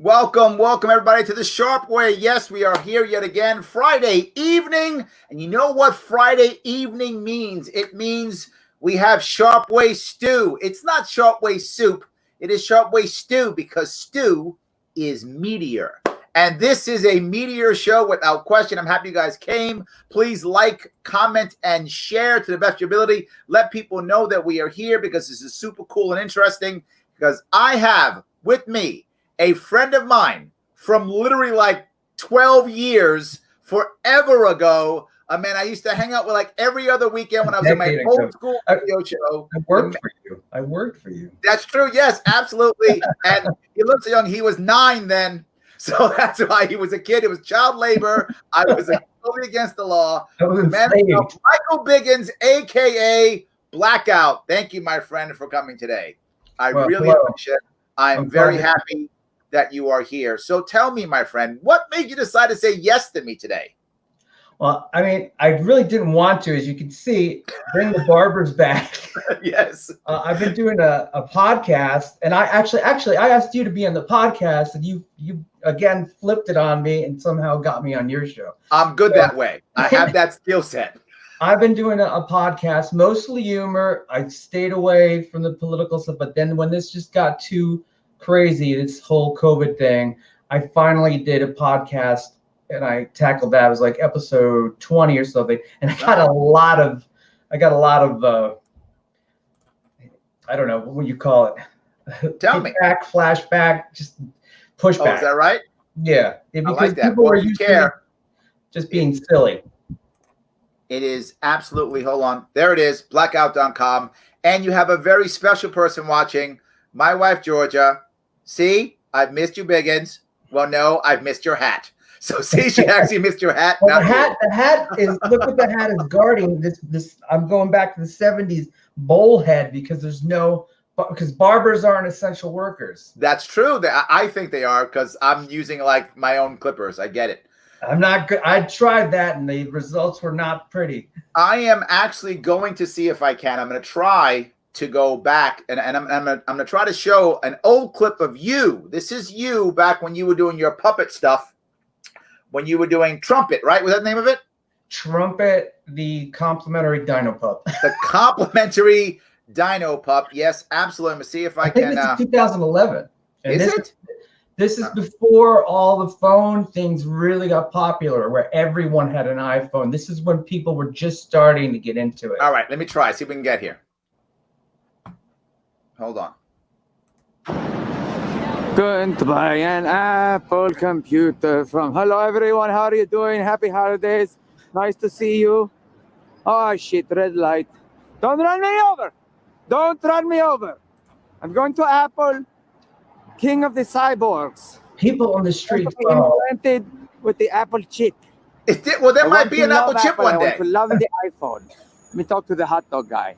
Welcome everybody to the Sharpe Way. Yes, we are here yet again, Friday evening. And you know what Friday evening means? It means we have Sharpe Way stew. It's not Sharpe Way soup. It is Sharpe Way stew because stew is meteor. And this is a meteor show without question. I'm happy you guys came. Please like, comment, and share to the best of your ability. Let people know that we are here because this is super cool and interesting. Because I have with me a friend of mine from literally like 12 years, forever ago. I mean, I used to hang out with like every other weekend when I was in my old school radio show. I worked for you. That's true. Yes, absolutely. And he looks young. He was 9 then. So that's why he was a kid. It was child labor. I was totally against the law. Michael Biggins, a.k.a. Blackout. Thank you, my friend, for coming today. I really appreciate it. I'm very happy that you are here. So tell me, my friend, what made you decide to say yes to me today? Well, I mean, I really didn't want to, as you can see, bring the barbers back. Yes. I've been doing a podcast, and I actually I asked you to be on the podcast, and you again flipped it on me and somehow got me on your show. I'm good that way. I have that skill set. I've been doing a podcast, mostly humor. I stayed away from the political stuff, but then when this just got too crazy, this whole COVID thing, I finally did a podcast and I tackled that. It was like episode 20 or something, and I got a lot of I don't know what you call it. Tell me. Flashback, just pushback. Oh, is that right? Yeah, I like that. People are used to just being silly. It is absolutely, hold on. There it is, blackout.com. And you have a very special person watching, my wife, Georgia. See, I've missed you, Biggins. Well, no, I've missed your hat. So see, she actually missed your hat. Well, the hat is, look what the hat is guarding. This I'm going back to the 70s bowl head because because barbers aren't essential workers. That's true. I think they are because I'm using like my own clippers. I get it. I'm not good. I tried that and the results were not pretty. I am actually going to see if I can. I'm going to try to go back and I'm going to try to show an old clip of you. This is you back when you were doing your puppet stuff, when you were doing Trumpet, right? Was that the name of it? Trumpet, the complimentary Dino Pup. The complimentary Dino Pup. Yes, absolutely. I'm going to see if I can. This is 2011. And is it? This is before all the phone things really got popular, where everyone had an iPhone. This is when people were just starting to get into it. All right, let me try. See if we can get here. Hold on. Going to buy an Apple computer from. Hello, everyone. How are you doing? Happy holidays. Nice to see you. Oh, shit. Red light. Don't run me over. Don't run me over. I'm going to Apple. King of the cyborgs. People on the street invented with the Apple chip. Well, there might be an Apple chip one day. I want to love the iPhone. Let me talk to the hot dog guy.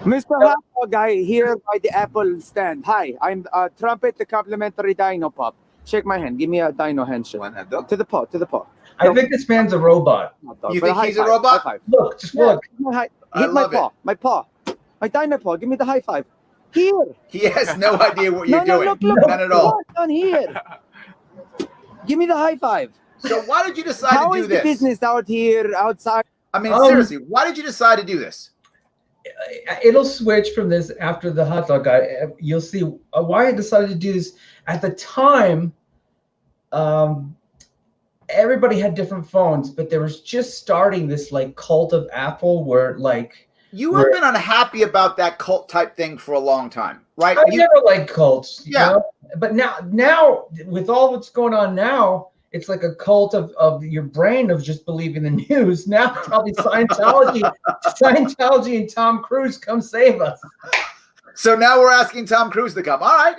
Mr. Hot Dog Guy here by the Apple stand. Hi, I'm Trumpet, the complimentary Dino Pup. Shake my hand. Give me a Dino handshake. To the paw, to the paw. I think this man's a robot. You think he's a robot? Look, just look. Hit my paw. My paw. My Dino paw. Give me the high five. Here. He has no idea what you're doing. Look, none at all. Down here. Give me the high five. So why did you decide to do this? How is the business out here, outside? I mean, seriously, why did you decide to do this? It'll switch from this after the hot dog guy. You'll see why I decided to do this. At the time, everybody had different phones, but there was just starting this like cult of Apple where like you have been unhappy about that cult type thing for a long time, right? I never liked cults, yeah. You know? But now with all what's going on now, it's like a cult of your brain of just believing the news. Now probably Scientology and Tom Cruise come save us. So now we're asking Tom Cruise to come. All right,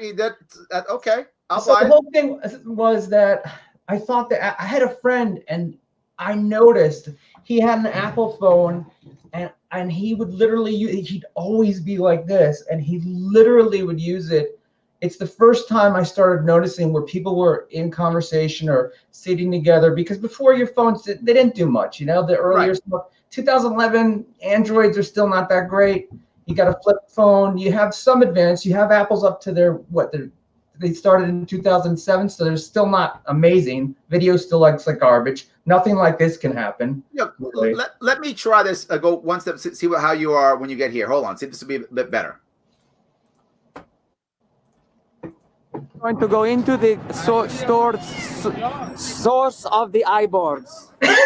okay. I'll buy the whole thing was that I thought that I had a friend and I noticed he had an Apple phone and he would literally he'd always be like this and he literally would use it. It's the first time I started noticing where people were in conversation or sitting together, because before your phones, they didn't do much. You know, the earlier stuff, 2011, Androids are still not that great. You got a flip phone. You have some advance. You have Apples up to their they started in 2007, so they're still not amazing. Video still looks like garbage. Nothing like this can happen. Yeah, really. let me try this. Go one step. See how you are when you get here. Hold on. See if this will be a bit better. Going to go into the source of the eyeballs. The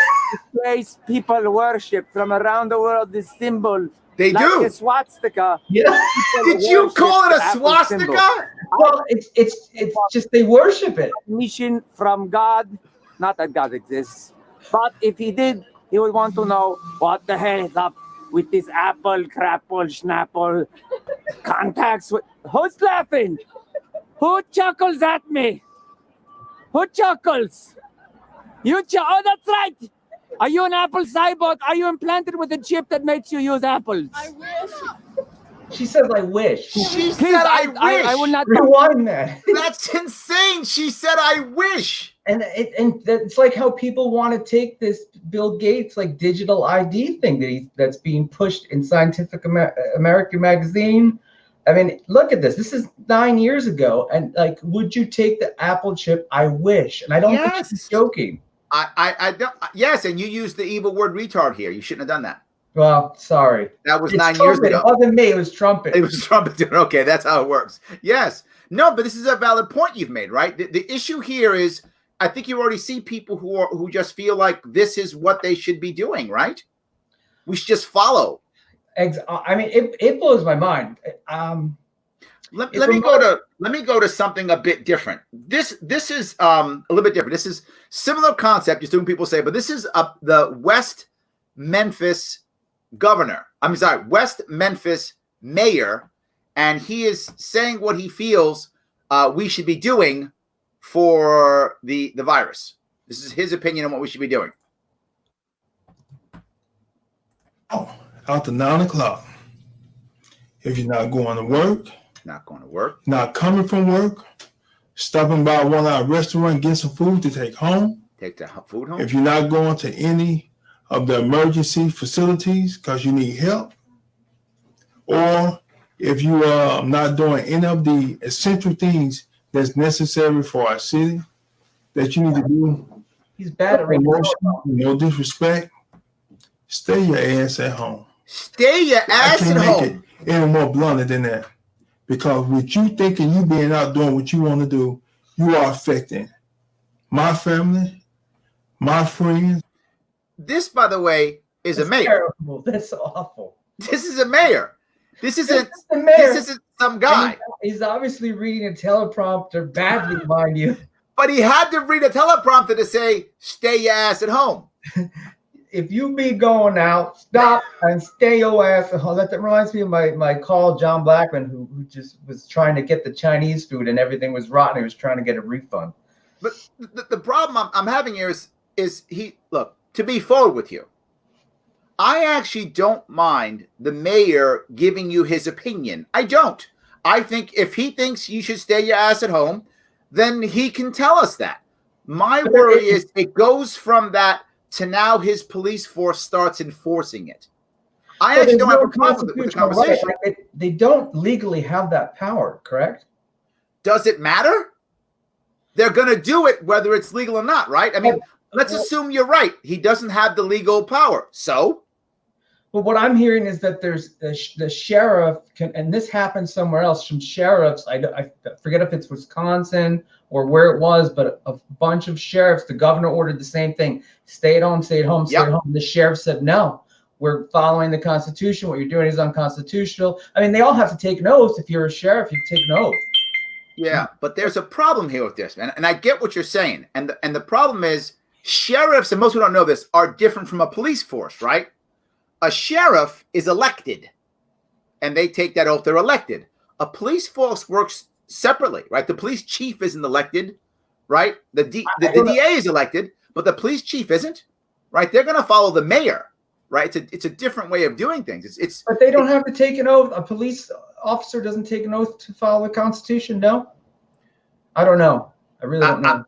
place people worship from around the world. This symbol. They like do. The swastika. Yeah. Did you call it a swastika? Well, it's just they worship it. Mission from God. Not that God exists, but if he did, he would want to know what the hell is up with this apple, crapple, schnapple contacts. Who's laughing? Who chuckles at me? Who chuckles? You oh, that's right. Are you an Apple cyborg? Are you implanted with a chip that makes you use apples? I wish. She says, "I wish." She said, "I wish." I will not. Rewind that. That's insane. She said, "I wish." And it's like how people want to take this Bill Gates like digital ID thing that's being pushed in Scientific American magazine. I mean, look at this. This is 9 years ago, and like, would you take the Apple chip? I wish, and I don't think she's joking. I don't. Yes, and you used the evil word retard here. You shouldn't have done that. Well, sorry. That was It's 9 years Trumpet. ago. It wasn't me. It was Trumpet. It was Trump. Okay, that's how it works. Yes. No, but this is a valid point you've made, right? The issue here is, I think you already see people who just feel like this is what they should be doing, right? We should just follow. I mean, it blows my mind. Let me go to something a bit different. This is a little bit different. This is similar concept, just doing people say, but this is the West Memphis governor. I'm sorry, West Memphis mayor, and he is saying what he feels we should be doing for the virus. This is his opinion on what we should be doing. Oh, after 9 o'clock, if you're not going to work, not coming from work, stopping by one of our restaurants, get some food to take home. Take the food home. If you're not going to any of the emergency facilities because you need help, or if you are not doing any of the essential things that's necessary for our city that you need to do. He's bad at reading. No disrespect. Stay your ass at home. Stay your ass at home. I can't make it any more blunter than that. Because with you thinking you being out doing what you want to do, you are affecting my family, my friends. This, by the way, is That's a mayor. Terrible. That's awful. This is a mayor. This isn't the mayor. This isn't some guy. He's obviously reading a teleprompter badly, mind you. But he had to read a teleprompter to say, "Stay your ass at home." If you be going out, stop and stay your ass at home. That reminds me of my call, John Blackman, who just was trying to get the Chinese food and everything was rotten. He was trying to get a refund. But the problem I'm having here is he, look, to be forward with you, I actually don't mind the mayor giving you his opinion. I don't. I think if he thinks you should stay your ass at home, then he can tell us that. My worry is it goes from that to now his police force starts enforcing it. I actually don't have a problem with the conversation. Right. They don't legally have that power, correct? Does it matter? They're going to do it whether it's legal or not, right? I mean, let's assume you're right. He doesn't have the legal power. So? But what I'm hearing is that there's the sheriff, and this happens somewhere else, from sheriffs. I forget if it's Wisconsin or where it was, but a bunch of sheriffs, the governor ordered the same thing. Stay at home, stay at home, stay at home. The sheriff said, no, we're following the Constitution. What you're doing is unconstitutional. I mean, they all have to take an oath. If you're a sheriff, you take an oath. Yeah, but there's a problem here with this, man. And I get what you're saying. And the problem is sheriffs, and most people don't know this, are different from a police force, right? A sheriff is elected, and they take that oath. They're elected. A police force works separately, right? The police chief isn't elected, right? The DA is elected, but the police chief isn't, right? They're going to follow the mayor, right? It's a different way of doing things. But they don't have to take an oath. A police officer doesn't take an oath to follow the Constitution, no? I don't know. I really don't know.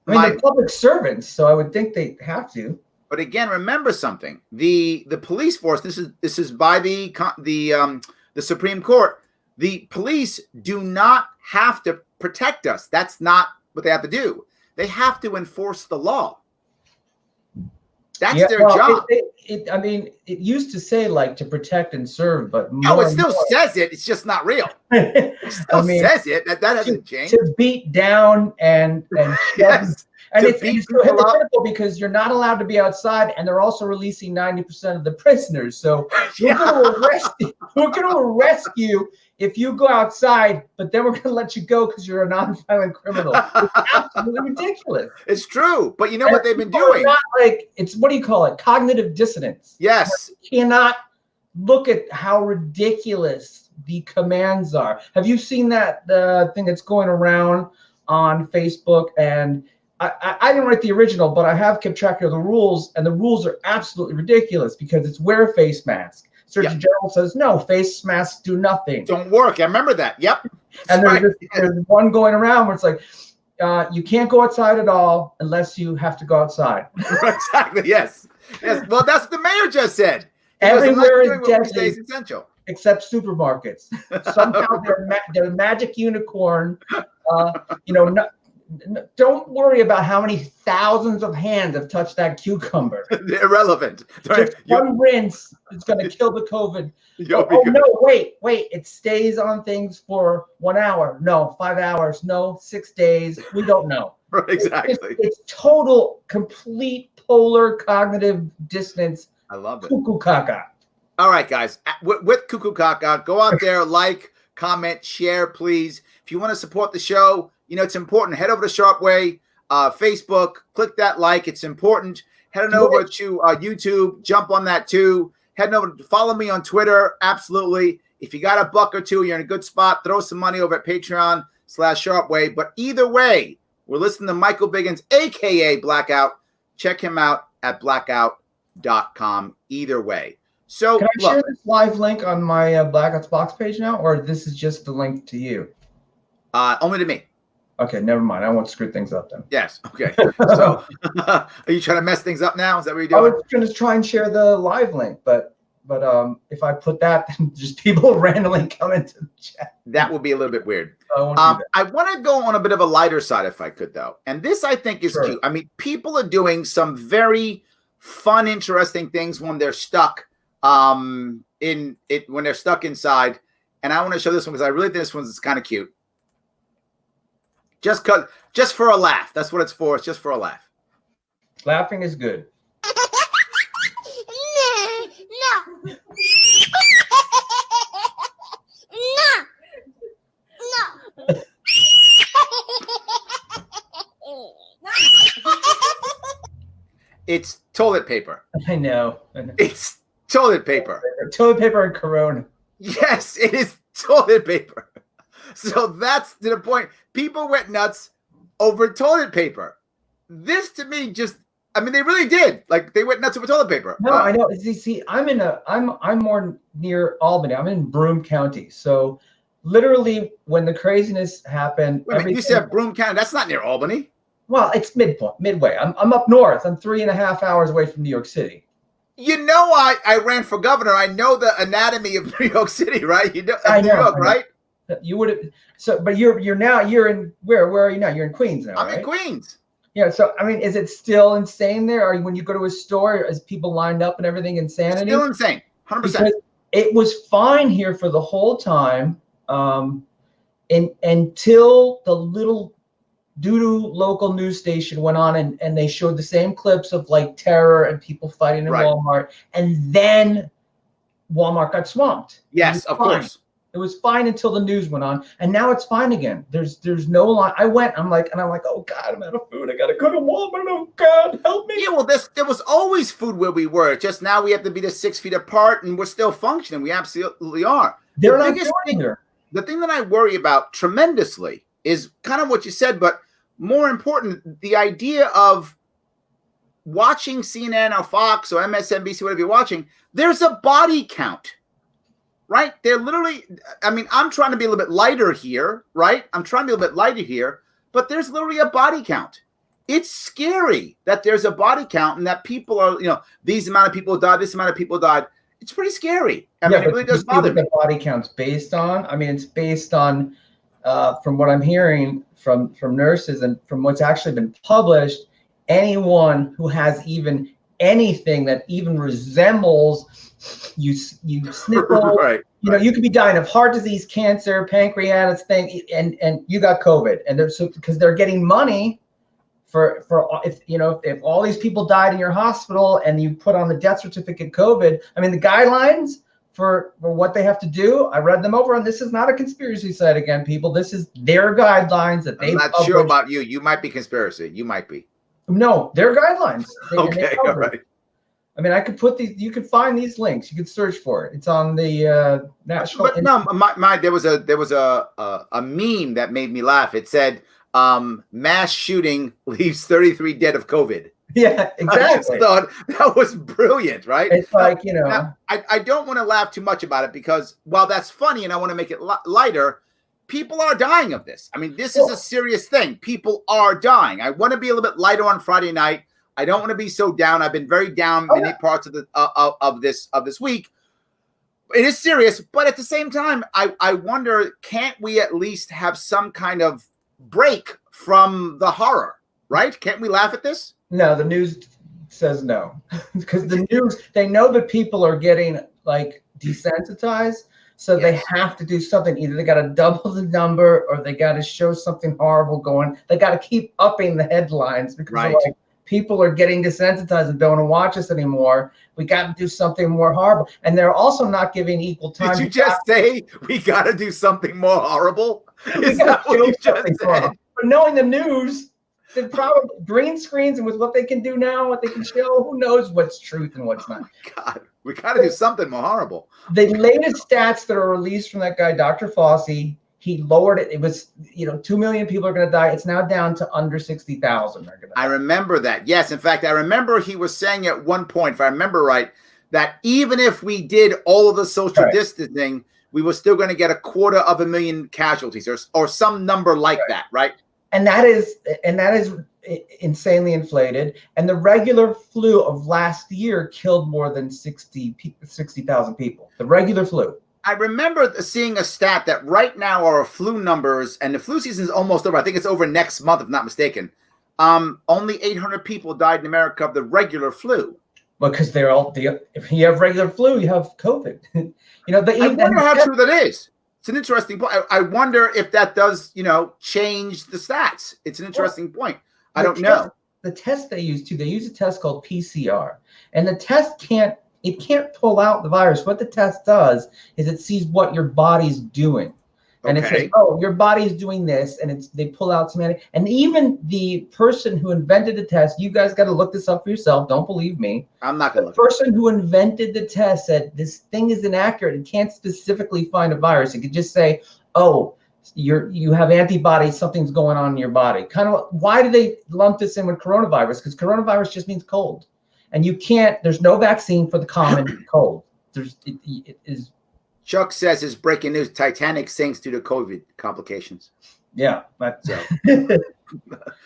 I mean, they're public servants, so I would think they have to. But again, remember something: the police force. This is by the Supreme Court. The police do not have to protect us. That's not what they have to do. They have to enforce the law. That's their job. I mean, it used to say like to protect and serve, but no, it still says it. It's just not real. It still says it. That hasn't changed. To beat down and yes. And it's so hypocritical because you're not allowed to be outside, and they're also releasing 90% of the prisoners. So we're going to arrest you if you go outside, but then we're going to let you go because you're a nonviolent criminal. It's absolutely ridiculous. It's true, but you know what they've been doing? Not like it's what do you call it? Cognitive dissonance. Yes. You cannot look at how ridiculous the commands are. Have you seen that thing that's going around on Facebook? And I didn't write the original, but I have kept track of the rules, and the rules are absolutely ridiculous because it's wear a face mask. Surgeon General says, no, face masks do nothing. Don't work. I remember that. Yep. And there's one going around where it's like, you can't go outside at all unless you have to go outside. Exactly. Yes. Yes. Well, that's what the mayor just said. Everywhere is deadly, essential. Except supermarkets. Somehow they're a magic unicorn. Don't worry about how many thousands of hands have touched that cucumber. They're irrelevant. Just one rinse is going to kill the COVID. No, wait. It stays on things for 1 hour. No, 5 hours. No, 6 days. We don't know. Exactly. It's total, complete polar cognitive dissonance. I love it. Cuckoo caca. All right, guys. With cuckoo caca, go out there, like, comment, share, please. If you want to support the show, it's important. Head over to Sharpe Way, Facebook. Click that like. It's important. Head on over to YouTube. Jump on that too. Head over. Follow me on Twitter. Absolutely. If you got a buck or two, you're in a good spot. Throw some money over at Patreon/Sharpe Way. But either way, we're listening to Michael Biggins, a.k.a. Blackout. Check him out at blackout.com. Either way. So can I share this live link on my Blackout's box page now, or this is just the link to you? Only to me. Okay, never mind. I won't screw things up then. Yes. Okay. So, are you trying to mess things up now? Is that what you're doing? I was going to try and share the live link, but if I put that, then just people randomly come into the chat. That would be a little bit weird. I want to go on a bit of a lighter side, if I could, though. And this, I think, is cute. I mean, people are doing some very fun, interesting things when they're stuck when they're stuck inside. And I want to show this one because I really think this one's kind of cute. Just for a laugh. That's what it's for. It's just for a laugh. Laughing is good. No. It's toilet paper. I know. It's toilet paper. Toilet paper and Corona. Yes, it is toilet paper. So that's to the point. People went nuts over toilet paper. This to me they really did. Like they went nuts over toilet paper. No, I know. See, I'm more near Albany. I'm in Broome County. So literally when the craziness happened. You said Broome County. That's not near Albany. Well, it's midway. I'm up north. I'm 3.5 hours away from New York City. I ran for governor. I know the anatomy of New York City, right? New York, right? You would have. So, but you're in where are you now? You're in Queens now. I'm in Queens. Yeah. So, I mean, is it still insane there? Or when you go to a store, is people lined up and everything insanity? Still insane. 100%. Because it was fine here for the whole time, until the little doo-doo local news station went on and they showed the same clips of like terror and people fighting in Walmart, and then Walmart got swamped. Yes, of course. It was fine until the news went on, and now it's fine again. There's no line. I'm like, oh God, I'm out of food. I gotta go to Walmart. Oh God, help me. Yeah, well, there was always food where we were. Just now we have to be just 6 feet apart, and we're still functioning. We absolutely are. They're not doing it. The thing that I worry about tremendously is kind of what you said, but more important, the idea of watching CNN or Fox or MSNBC, whatever you're watching. There's a body count. Right? They're literally, I'm trying to be a little bit lighter here, right? But there's literally a body count. It's scary that there's a body count and that people are, these amount of people died, this amount of people died. It's pretty scary. It really does bother me. The body count's based on, it's based on from what I'm hearing from nurses and from what's actually been published, anyone who has even anything that even resembles you sniffle, Right. you know, you could be dying of heart disease, cancer, pancreatitis thing, and you got COVID, and they're so because they're getting money for if you know if all these people died in your hospital and you put on the death certificate COVID. I mean, the guidelines for what they have to do, I read them over, and this is not a conspiracy site again, people. This is their guidelines that they. I'm not sure about you. You might be conspiracy. You might be. No, their guguidelines. Okay, all right. I mean, I could put these. You could find these links. You could search for it. It's on the national. But no, there was a meme that made me laugh. It said, "Mass shooting leaves 33 dead of COVID." Yeah, exactly. I just thought that was brilliant, right? It's like, you know. Now, I don't want to laugh too much about it because while that's funny and I want to make it lighter, people are dying of this. I mean, this is a serious thing. People are dying. I want to be a little bit lighter on Friday night. I don't want to be so down. I've been very down many parts of the of this week. It is serious, but at the same time, I wonder, can't we at least have some kind of break from the horror, right? Can't we laugh at this? No, the news says no, because the news, they know that people are getting like desensitized, so they have to do something. Either they got to double the number or they got to show something horrible going. They got to keep upping the headlines because they're like, people are getting desensitized and don't want to watch us anymore. We got to do something more horrible. And they're also not giving equal time. Did you just say we got to do something more horrible? Is that what you just said? But knowing the news, they probably green screens and with what they can do now, what they can show, who knows what's truth and what's not. God, we got to do something more horrible. The latest stats that are released from that guy, Dr. Fauci, he lowered it. It was, 2 million people are going to die. It's now down to under 60,000. I remember that. Yes. In fact, I remember he was saying at one point, if I remember right, that even if we did all of the social distancing, we were still going to get 250,000 casualties or some number like that, right? And that is insanely inflated. And the regular flu of last year killed more than 60,000 people. The regular flu. I remember seeing a stat that right now our flu numbers, and the flu season is almost over. I think it's over next month, if not mistaken. Only 800 people died in America of the regular flu. Because they're all, if you have regular flu, you have COVID. I wonder how true that is. It's an interesting point. I wonder if that does, change the stats. It's an interesting point. I don't know. The test they use a test called PCR, and the test can't pull out the virus. What the test does is it sees what your body's doing. And it says, oh, your body's doing this, and they pull out some and even the person who invented the test, you guys got to look this up for yourself. Don't believe me. I'm not going to look. The person who invented the test said this thing is inaccurate. It can't specifically find a virus. It could just say, oh, you have antibodies, something's going on in your body. Kind of why do they lump this in with coronavirus? Because coronavirus just means cold. And there's no vaccine for the common cold. It is. Chuck says it's breaking news. Titanic sinks due to COVID complications. Yeah.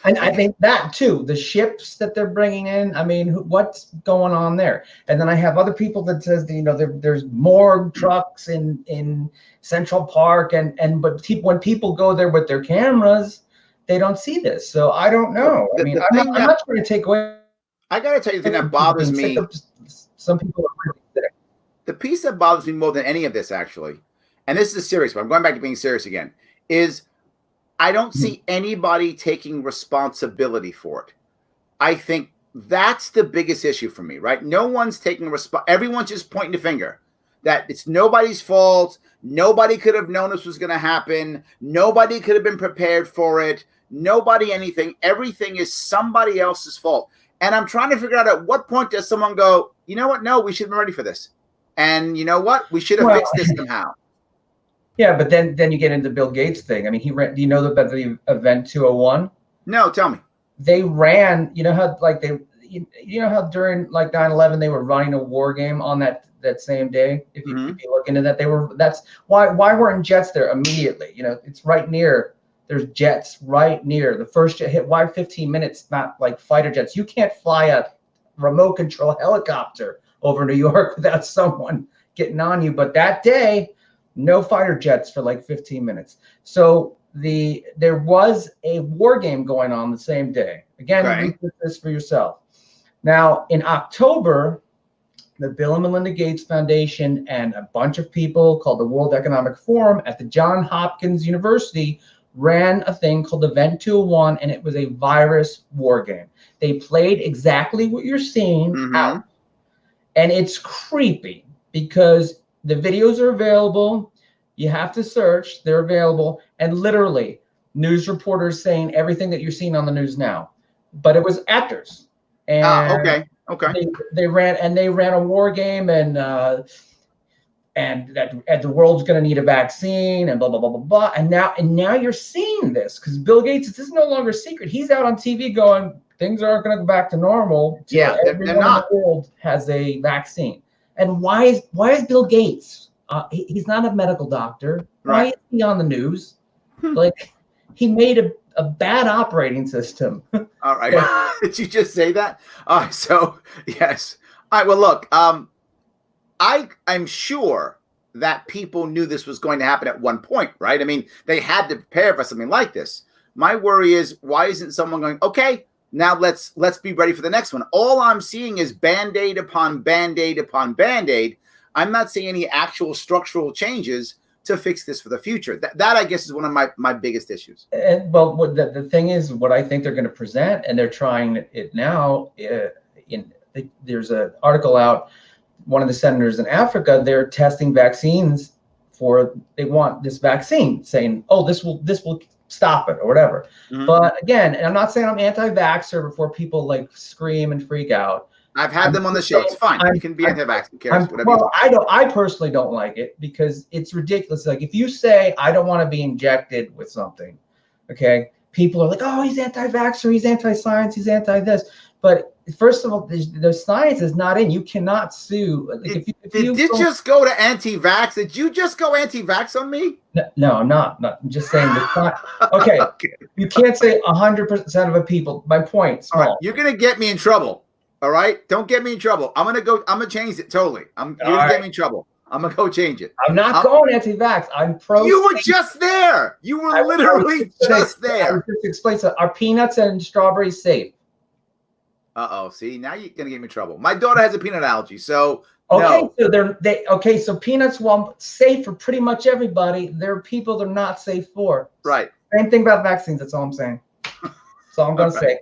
And I think that too, the ships that they're bringing in, I mean, what's going on there? And then I have other people that says, there's more trucks in Central Park. But when people go there with their cameras, they don't see this. So I don't know. I mean, I'm not trying to take away. I got to tell you the thing that bothers me. Some people are really sick. The piece that bothers me more than any of this, actually, and this is serious, but I'm going back to being serious again, is I don't see anybody taking responsibility for it. I think that's the biggest issue for me, right? No one's taking everyone's just pointing the finger that it's nobody's fault. Nobody could have known this was going to happen. Nobody could have been prepared for it. Nobody anything. Everything is somebody else's fault. And I'm trying to figure out at what point does someone go, you know what? No, we should have been ready for this. And you know what? We should have fixed this somehow. Yeah, but then you get into Bill Gates thing. I mean, do you know about the Event 201? No, tell me. They ran, how during like 9/11 they were running a war game on that same day. If you look into that, that's why weren't jets there immediately? It's right near. There's jets right near. The first jet hit. Why 15 minutes? Not like fighter jets. You can't fly a remote control helicopter over New York without someone getting on you. But that day, no fighter jets for like 15 minutes. So there was a war game going on the same day. Again, research this for yourself. Now, in October, the Bill and Melinda Gates Foundation and a bunch of people called the World Economic Forum at the Johns Hopkins University ran a thing called Event 201, and it was a virus war game. They played exactly what you're seeing out. And it's creepy because the videos are available. You have to search. They're available. And literally, news reporters saying everything that you're seeing on the news now. But it was actors. And they ran a war game, and that the world's going to need a vaccine, and blah blah blah blah blah. And now you're seeing this because Bill Gates, this is no longer a secret. He's out on TV going, things aren't going to go back to normal. Everyone in the world has a vaccine. And why is Bill Gates? He's not a medical doctor. Why is he on the news? Like, he made a bad operating system. All right. Did you just say that? All right. So, yes. All right. Well, look, I'm sure that people knew this was going to happen at one point, right? I mean, they had to prepare for something like this. My worry is, why isn't someone going, okay, now let's be ready for the next one? All I'm seeing is Band-Aid upon Band-Aid upon Band-Aid. I'm not seeing any actual structural changes to fix this for the future. That I guess is one of my biggest issues. And well, the thing is, what I think they're going to present, and they're trying it now. There's an article out. One of the senators in Africa, they're testing vaccines they want this vaccine, saying, oh, this will stop it or whatever. But again, and I'm not saying I'm anti-vaxxer before people like scream and freak out. I've had them on the show. It's fine. You can be anti-vaxxer. Well, I personally don't like it because it's ridiculous. Like, if you say I don't want to be injected with something, okay, people are like, oh, he's anti-vaxxer, he's anti-science, he's anti-this. But first of all, the science is not in. You cannot sue. Like, did you just go to anti-vax? Did you just go anti-vax on me? No, I'm not. I'm just saying. Okay. You can't say 100% of the people. My point. Small. All right. You're gonna get me in trouble. All right. Don't get me in trouble. I'm gonna change it totally. You're gonna get me in trouble. I'm gonna go change it. I'm not going anti-vax. I'm pro. You were just there. You were literally just there. I was just explaining. So, are peanuts and strawberries safe? See, now you're gonna get me in trouble. My daughter has a peanut allergy, so okay. No. So so peanuts, while safe for pretty much everybody, there are people they're not safe for. Right. Same thing about vaccines. That's all I'm saying. That's all I'm gonna say.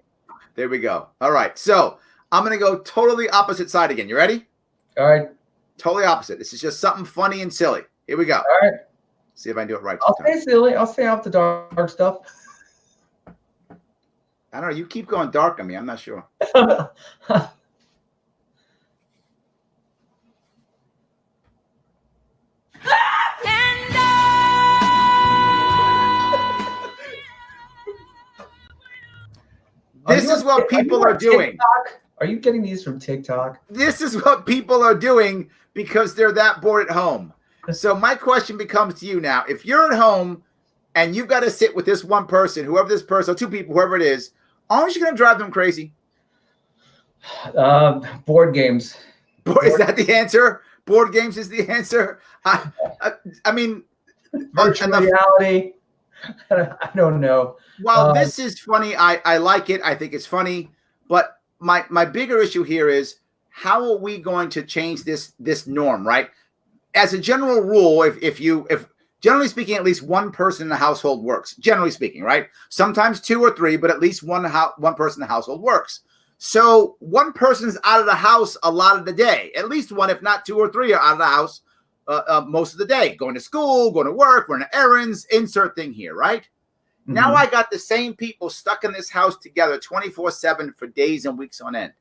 There we go. All right. So I'm gonna go totally opposite side again. You ready? All right. Totally opposite. This is just something funny and silly. Here we go. All right. See if I can do it right. I'll say silly. I'll say off the dark stuff. I don't know. You keep going dark on me. I'm not sure. This is what people are doing. Are you getting these from TikTok? This is what people are doing because they're that bored at home. So my question becomes to you now. If you're at home and you've got to sit with this one person, whoever this person, or two people, whoever it is, aren't you going to drive them crazy? Board games. Is that the answer? Board games is the answer? I mean, virtual reality. I don't know. Well, this is funny. I like it. I think it's funny. But my bigger issue here is, how are we going to change this norm, right? As a general rule, if generally speaking, at least one person in the household works. Generally speaking, right? Sometimes two or three, but at least one person in the household works. So one person's out of the house a lot of the day. At least one, if not two or three, are out of the house most of the day. Going to school, going to work, running errands, insert thing here, right? Mm-hmm. Now I got the same people stuck in this house together 24/7 for days and weeks on end.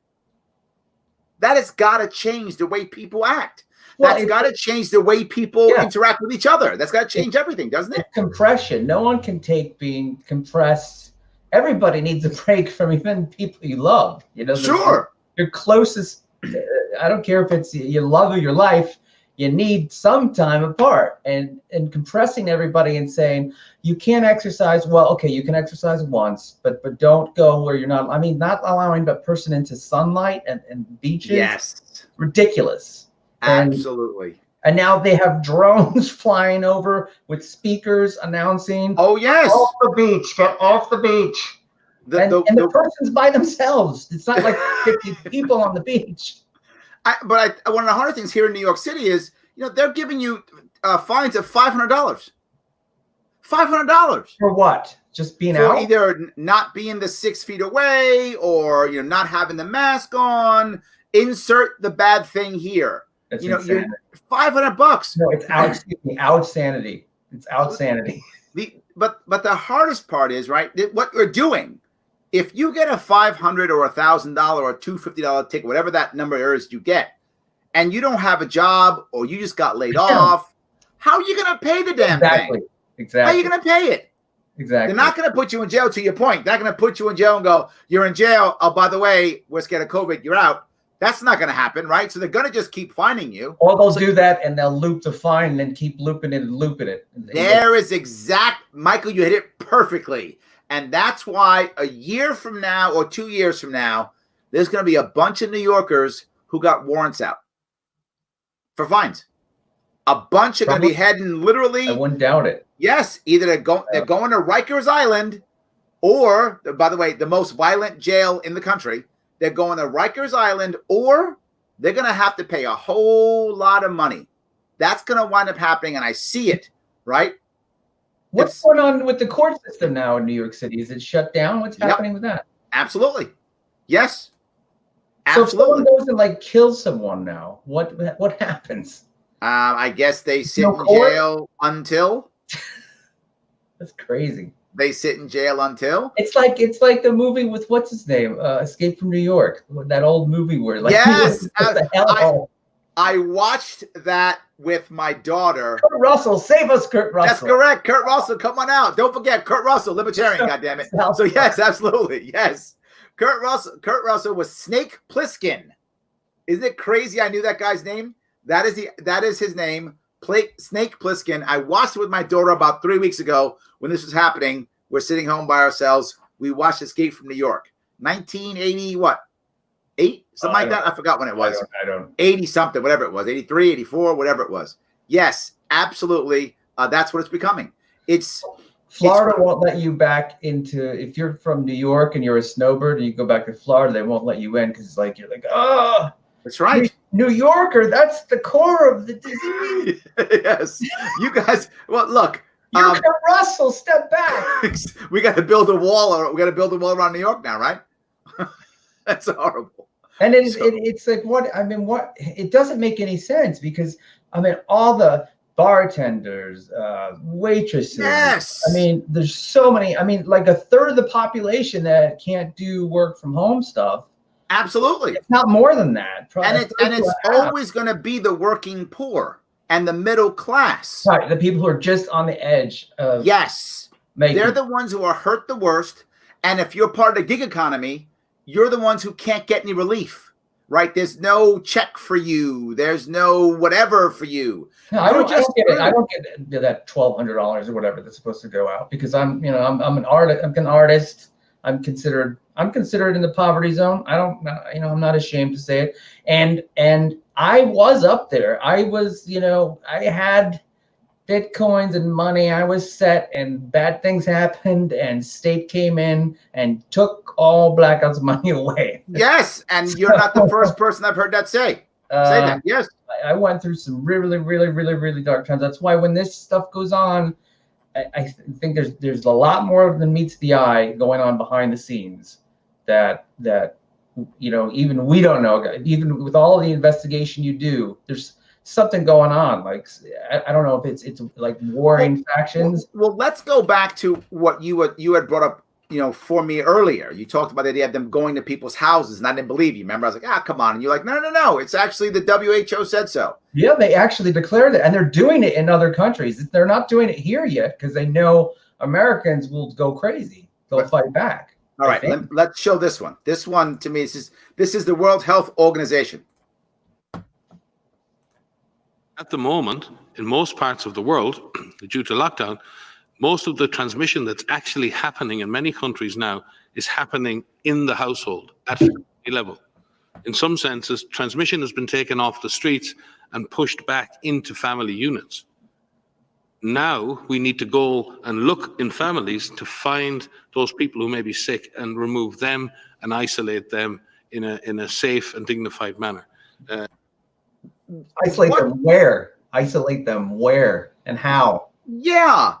That has got to change the way people act. That's got to change the way people interact with each other. That's got to change everything, doesn't it? Compression. No one can take being compressed. Everybody needs a break from even people you love. You know, sure. Your closest. I don't care if it's your love of your life. You need some time apart, and compressing everybody and saying you can't exercise. Well, okay, you can exercise once, but don't go where you're not. I mean, not allowing a person into sunlight and beaches. Yes, ridiculous. Absolutely. And now they have drones flying over with speakers announcing, Oh yes, off the beach, get off the beach. And the person's by themselves. It's not like 50 people on the beach. But one of the harder things here in New York City is, they're giving you fines of $500. $500 for what? Just being for out? Either not being the 6 feet away, or not having the mask on. Insert the bad thing here. That's you're $500. No, it's out sanity. It's out sanity. But the hardest part is, right, what you're doing. If you get a $500 or $1,000 or $250 ticket, whatever that number is you get, and you don't have a job or you just got laid off, how are you going to pay the damn thing? Exactly. How are you going to pay it? Exactly. They're not going to put you in jail, to your point. They're not going to put you in jail and go, you're in jail. Oh, by the way, we're scared of COVID. You're out. That's not going to happen, right? So they're going to just keep finding you. Or they'll do that and they'll loop the fine and then keep looping it and looping it. There is Michael, you hit it perfectly. And that's why a year from now or 2 years from now, there's going to be a bunch of New Yorkers who got warrants out for fines. A bunch are going to be heading literally. I wouldn't doubt it. Yes, either they're going to Rikers Island, or, by the way, the most violent jail in the country. They're going to Rikers Island, or they're going to have to pay a whole lot of money. That's going to wind up happening, and I see it, right? What's going on with the court system now in New York City? Is it shut down? What's happening with that? Absolutely. Yes. So if someone goes and kills someone now, what happens? I guess they sit in jail until. That's crazy. They sit in jail until. It's like the movie with what's his name, Escape from New York. That old movie where yes, I watched that with my daughter. Kurt Russell, save us, Kurt Russell. That's correct, Kurt Russell. Come on out. Don't forget Kurt Russell, libertarian. Goddammit. So yes, absolutely, yes. Kurt Russell was Snake Plissken. Isn't it crazy? I knew that guy's name. That is his name. Snake Plissken. I watched it with my daughter about 3 weeks ago when this was happening. We're sitting home by ourselves. We watched Escape from New York. 1980, what? 8? Something like that? I forgot when it was. I don't. 80 something, whatever it was. 83, 84, whatever it was. Yes, absolutely. That's what it's becoming. Florida won't let you back into, if you're from New York and you're a snowbird and you go back to Florida, they won't let you in because you're like, oh. That's right. New Yorker, that's the core of the disease. Yes. You guys, well, look. You're Kurt Russell, step back. We got to build a wall, or we got to build a wall around New York now, right? That's horrible. And it's like, what? I mean, what? It doesn't make any sense because, I mean, all the bartenders, waitresses. Yes. I mean, there's so many. I mean, like a third of the population that can't do work from home stuff. Absolutely. It's not more than that. And it's always going to be the working poor and the middle class. Right. The people who are just on the edge of. Yes. They're the ones who are hurt the worst. And if you're part of the gig economy, you're the ones who can't get any relief, right? There's no check for you. There's no whatever for you. No, I don't get it. I don't get that $1,200 or whatever that's supposed to go out because I'm an artist. I'm an artist. I'm considered in the poverty zone. I'm not ashamed to say it. And I was up there. I was, I had Bitcoins and money. I was set, and bad things happened, and state came in and took all Blackout's money away. Yes, and you're not the first person I've heard that say that. Yes, I went through some really, really, really, really dark times. That's why when this stuff goes on, I think there's a lot more than meets the eye going on behind the scenes that even we don't know. Even with all the investigation you do, there's something going on. Like I don't know if it's like warring factions. Well, let's go back to what you had brought up, for me earlier. You talked about the idea of them going to people's houses, and I didn't believe you. Remember, I was like, come on. And you're like, no. It's actually the WHO said so. Yeah, they actually declared it, and they're doing it in other countries. They're not doing it here yet because they know Americans will go crazy. They'll fight back. All right, let's show this one. This one, to me, this is the World Health Organization. At the moment, in most parts of the world, due to lockdown, most of the transmission that's actually happening in many countries now is happening in the household at family level. in some senses, transmission has been taken off the streets and pushed back into family units. Now we need to go and look in families to find those people who may be sick and remove them and isolate them in a safe and dignified manner. Isolate them where? Isolate them where and how? Yeah.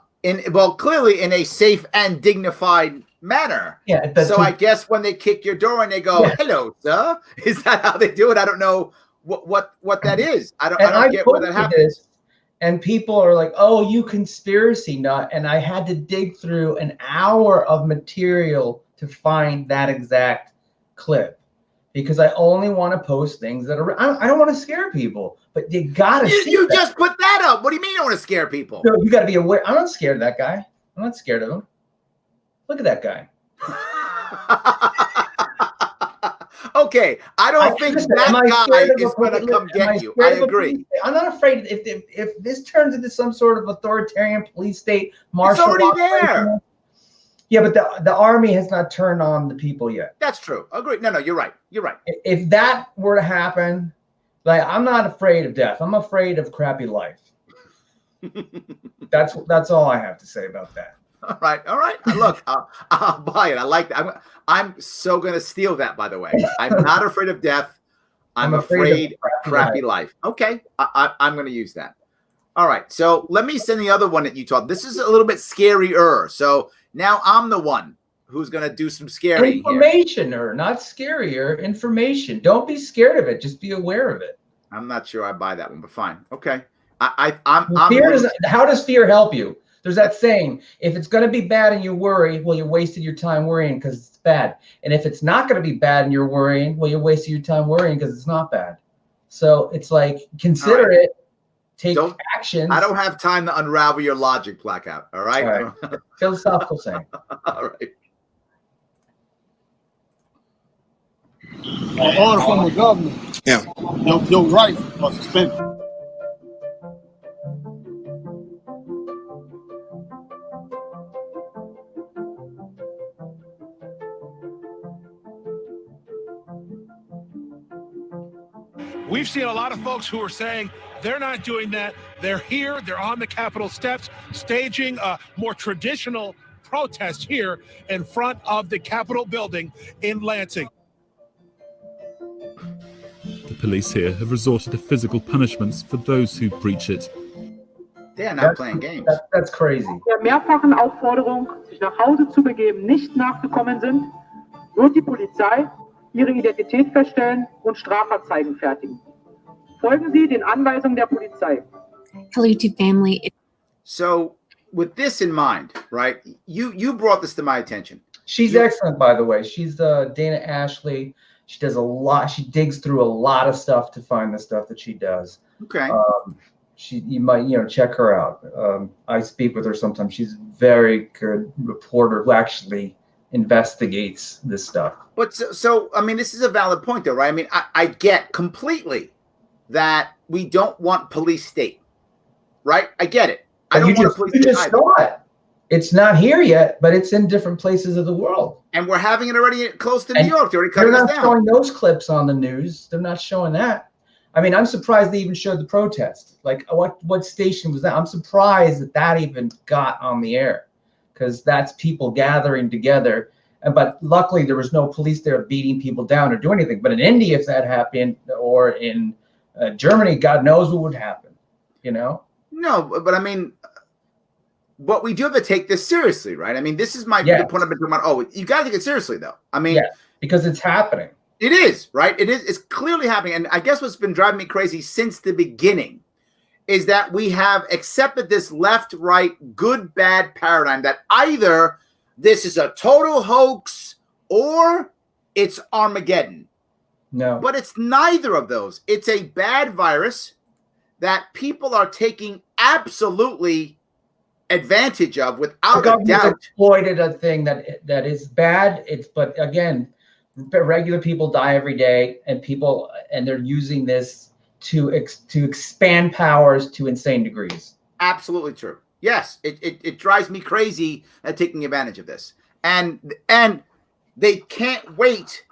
Clearly in a safe and dignified manner. Yeah. So I guess when they kick your door and they go, "Hello, sir," is that how they do it? I don't know what that is. I don't get where that happens. And people are like, "Oh, you conspiracy nut!" And I had to dig through an hour of material to find that exact clip, because I only want to post things that are. I don't want to scare people, but you gotta. You just put that up. What do you mean you don't want to scare people? No, you got to be aware. I'm not scared of that guy. I'm not scared of him. Look at that guy. Okay, I don't think that guy is going to come get you. I agree. I'm not afraid if this turns into some sort of authoritarian police state, martial law. It's already there. Yeah, but the army has not turned on the people yet. That's true. Agree. No, you're right. You're right. If that were to happen, like, I'm not afraid of death. I'm afraid of crappy life. That's all I have to say about that. All right. Look, I'll buy it. I like that. I'm so going to steal that, by the way. I'm not afraid of death. I'm afraid of crappy life. Okay. I'm going to use that. All right. So let me send the other one that you taught. This is a little bit scarier. So now I'm the one who's going to do some scary information, or not scarier, information. Don't be scared of it. Just be aware of it. I'm not sure I buy that one, but fine. Okay. How does fear help you? There's that saying, if it's going to be bad and you worry, well, you wasted your time worrying because it's bad. And if it's not going to be bad and you're worrying, well, you're wasting your time worrying because it's not bad. So it's like, consider it, take action. I don't have time to unravel your logic, Blackout. All right? All right. Philosophical saying. All right. An order from the governor. Yeah. Your rights are suspended. We've seen a lot of folks who are saying they're not doing that. They're here. They're on the Capitol steps, staging a more traditional protest here in front of the Capitol building in Lansing. The police here have resorted to physical punishments for those who breach it. They're not playing games. That's crazy. Der mehrfachen Aufforderung, sich nach Hause zu begeben, nicht nachgekommen sind, wird die Polizei ihre Identität feststellen und Strafanzeigen fertigen. Folgen Sie den Anweisungen der Polizei. Hello to family. So with this in mind, right, you brought this to my attention. She's excellent, by the way. She's Dana Ashley. She does a lot. She digs through a lot of stuff to find the stuff that she does. Okay. You might check her out. I speak with her sometimes. She's a very good reporter who actually investigates this stuff. But so I mean, this is a valid point, though, right? I mean, I get completely that we don't want police state, right? I get it. I don't want a police state. You just saw it. It's not here yet, but it's in different places of the world. And we're having it already close to New York. They're already cutting us down. They're not showing those clips on the news. They're not showing that. I mean, I'm surprised they even showed the protest. Like, what station was that? I'm surprised that even got on the air, because that's people gathering together. But luckily, there was no police there beating people down or doing anything. But in India, if that happened, or in Germany, God knows what would happen, No, but I mean, but we do have to take this seriously, right? I mean, this is my point I've been talking about. Oh, you got to take it seriously, though. I mean, because it's happening. It is, right? It is. It's clearly happening. And I guess what's been driving me crazy since the beginning is that we have accepted this left-right, good-bad paradigm that either this is a total hoax or it's Armageddon. No. But it's neither of those. It's a bad virus that people are taking absolutely advantage of without a doubt. Exploited a thing that is bad. But again, regular people die every day, and they're using this to expand powers to insane degrees. Absolutely true. Yes, it drives me crazy at taking advantage of this, and they can't wait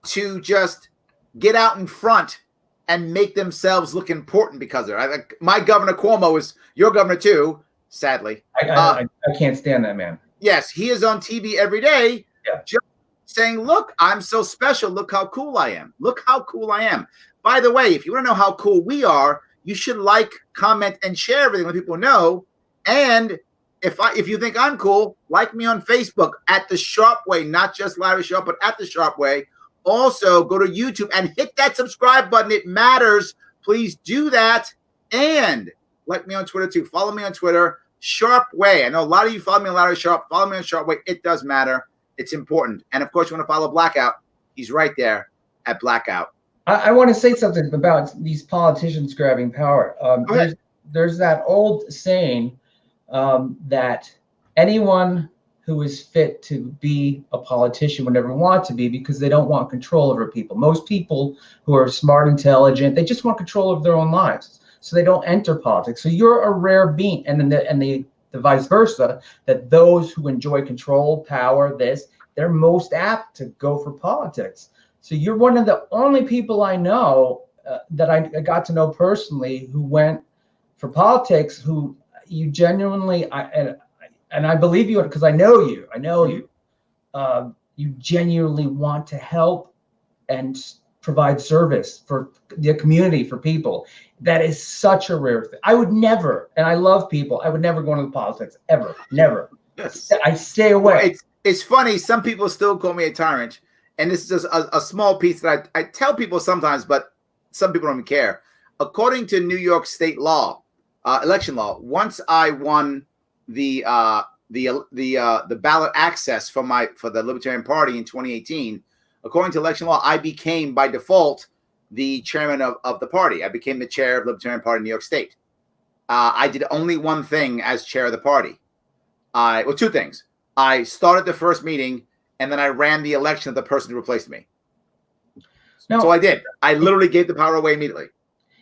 to just get out in front and make themselves look important because of it. My Governor Cuomo is your governor too, sadly. I can't stand that man. Yes, he is on TV every day, just saying, look, I'm so special. Look how cool I am. Look how cool I am. By the way, if you want to know how cool we are, you should like, comment, and share everything, let people know. And if you think I'm cool, like me on Facebook at The Sharpe Way, not just Larry Sharpe, but at The Sharpe Way. Also, go to YouTube and hit that subscribe button. It matters. Please do that. And like me on Twitter, too. Follow me on Twitter, Sharpe Way. I know a lot of you follow me on Larry Sharpe. Follow me on Sharpe Way. It does matter. It's important. And, of course, you want to follow Blackout. He's right there at Blackout. I want to say something about these politicians grabbing power. There's that old saying that anyone who is fit to be a politician would never want to be because they don't want control over people. Most people who are smart, intelligent, they just want control of their own lives. So they don't enter politics. So you're a rare being. And the vice versa, that those who enjoy control, power, they're most apt to go for politics. So you're one of the only people I know that I got to know personally who went for politics, who you genuinely, and I believe you because I know you. You genuinely want to help and provide service for the community, for people. That is such a rare thing. I would never, and I love people, I would never go into politics, ever, never. Yes. I stay away. Well, it's funny. Some people still call me a tyrant. And this is just a small piece that I tell people sometimes, but some people don't even care. According to New York State law, election law, once I won the ballot access for the Libertarian Party in 2018, according to election law, I became by default the chairman of the party. I became the chair of the Libertarian Party in New York State. I did only one thing as chair of the party. Two things. I started the first meeting, and then I ran the election of the person who replaced me. No, so I did. I literally gave the power away immediately.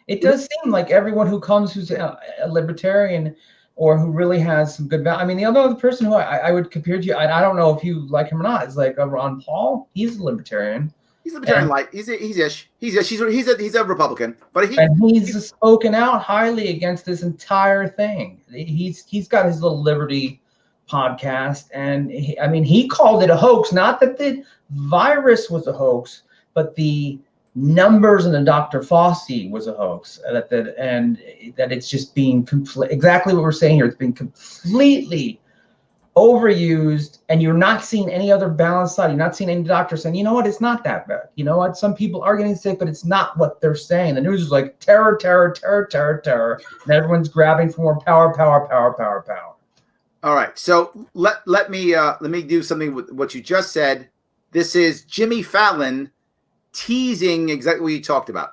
It does seem like everyone who comes who's a libertarian or who really has some good value. I mean, the other person who I would compare to you, I don't know if you like him or not, is like Ron Paul. He's a libertarian. He's a libertarian light. He's a Republican, but he's spoken out highly against this entire thing. He's got his little Liberty podcast, and he called it a hoax. Not that the virus was a hoax, but the numbers in the Dr. Fauci was a hoax. And that it's just being exactly what we're saying here. It's being completely overused, and you're not seeing any other balanced side. You're not seeing any doctor saying, you know what, it's not that bad. You know what, some people are getting sick, but it's not what they're saying. The news is like terror, terror, terror, terror, terror, and everyone's grabbing for more power, power, power, power, power. All right, so let me do something with what you just said. This is Jimmy Fallon teasing exactly what you talked about.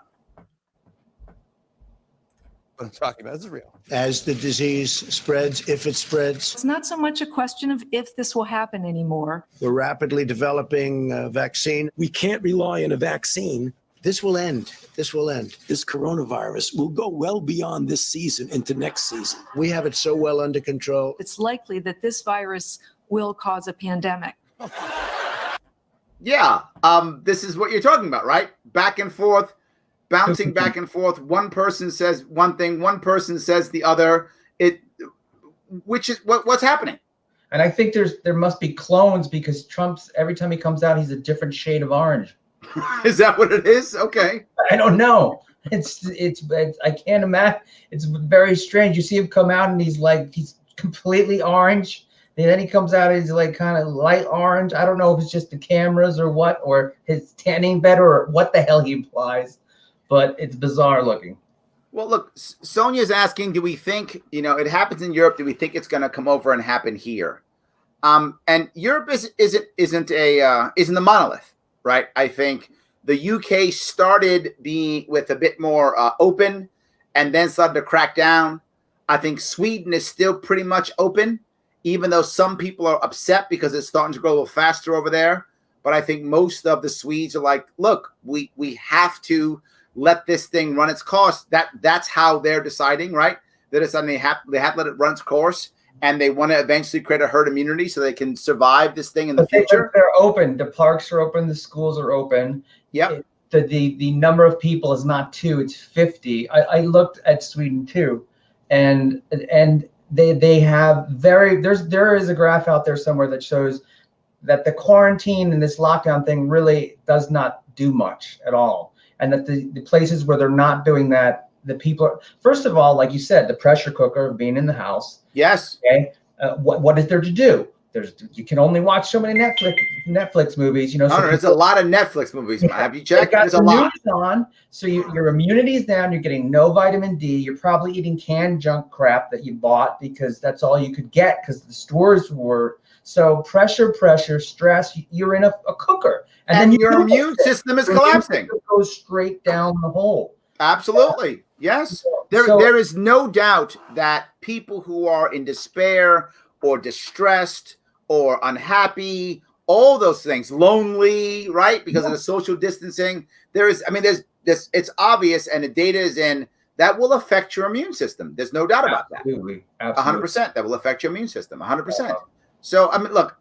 What I'm talking about is real. As the disease spreads, if it spreads. It's not so much a question of if this will happen anymore. The rapidly developing vaccine. We can't rely on a vaccine. This will end. This will end. This coronavirus will go well beyond this season into next season. We have it so well under control. It's likely that this virus will cause a pandemic. Yeah, this is what you're talking about, right? Back and forth, bouncing back and forth. One person says one thing, one person says the other. Which is what's happening. And I think there must be clones, because Trump's, every time he comes out, he's a different shade of orange. Is that what it is? Okay. I don't know. It's I can't imagine. It's very strange. You see him come out and he's completely orange. And then he comes out and he's like kind of light orange. I don't know if it's just the cameras or what, or his tanning better, or what the hell he implies, but it's bizarre looking. Well, look, Sonia's asking, do we think, it happens in Europe, do we think it's going to come over and happen here? And Europe isn't a monolith, right? I think the UK started being with a bit more open and then started to crack down. I think Sweden is still pretty much open, even though some people are upset because it's starting to grow a little faster over there. But I think most of the Swedes are like, look, we have to let this thing run its course. That's how they're deciding, right? They're deciding they have to let it run its course, and they want to eventually create a herd immunity so they can survive this thing in the future. They're open. The parks are open. The schools are open. Yep. the number of people is not 2, it's 50. I looked at Sweden too, and they have there is a graph out there somewhere that shows that the quarantine and this lockdown thing really does not do much at all, and that the places where they're not doing that, the people are, first of all, like you said, the pressure cooker of being in the house. Yes. Okay. What is there to do? You can only watch so many Netflix movies. So there's a lot of Netflix movies. Have you checked? There's a lot. On, so your immunity's down. You're getting no vitamin D. You're probably eating canned junk crap that you bought because that's all you could get because the stores were. So pressure, stress. You're in a cooker, and then your immune system is collapsing. It goes straight down the hole. Absolutely. Yes. There is no doubt that people who are in despair or distressed or unhappy, all those things, lonely, right? Because of the social distancing, there's this, it's obvious, and the data is in, that will affect your immune system. There's no doubt about that. Absolutely. 100%. That will affect your immune system. 100%. So, look,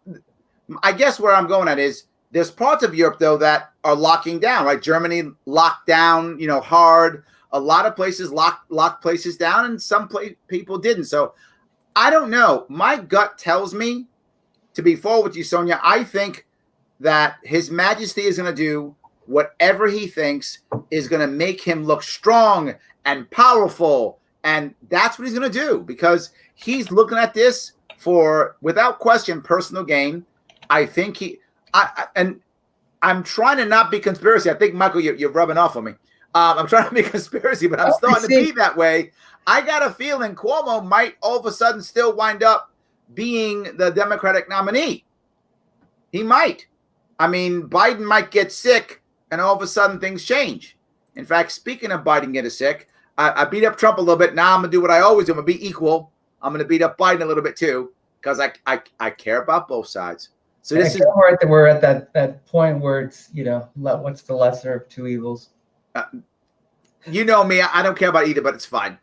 I guess where I'm going at is there's parts of Europe, though, that are locking down, right? Germany locked down, hard. A lot of places locked places down, and some people didn't. So I don't know. My gut tells me, to be forward with you, Sonia, I think that His Majesty is going to do whatever he thinks is going to make him look strong and powerful. And that's what he's going to do, because he's looking at this for, without question, personal gain. I think and I'm trying to not be conspiracy. I think, Michael, you're rubbing off on me. I'm trying to be conspiracy, but I'm starting to be that way. I got a feeling Cuomo might all of a sudden still wind up being the Democratic nominee. He might. Biden might get sick, and all of a sudden things change. In fact, speaking of Biden getting sick, I beat up Trump a little bit. Now I'm going to do what I always do. I'm going to be equal. I'm going to beat up Biden a little bit too, because I care about both sides. So this is we're at that point where it's, what's the lesser of two evils? You know me, I don't care about either, but it's fine.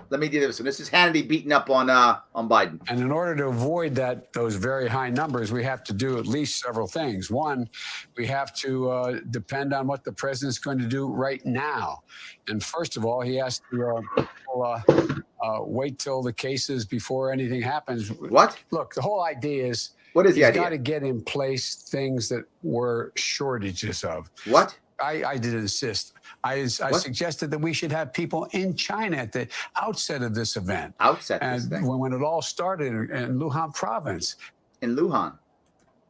Let me do this one. This is Hannity beating up on Biden. And in order to avoid those very high numbers, we have to do at least several things. One, we have to depend on what the president's going to do right now. And first of all, he has to wait till the cases before anything happens. What? Look, the whole idea is, what is the idea? He's got to get in place things that were shortages of. What? I did insist. I suggested that we should have people in China at the outset of this event. When it all started in Luhan province. In Luhan,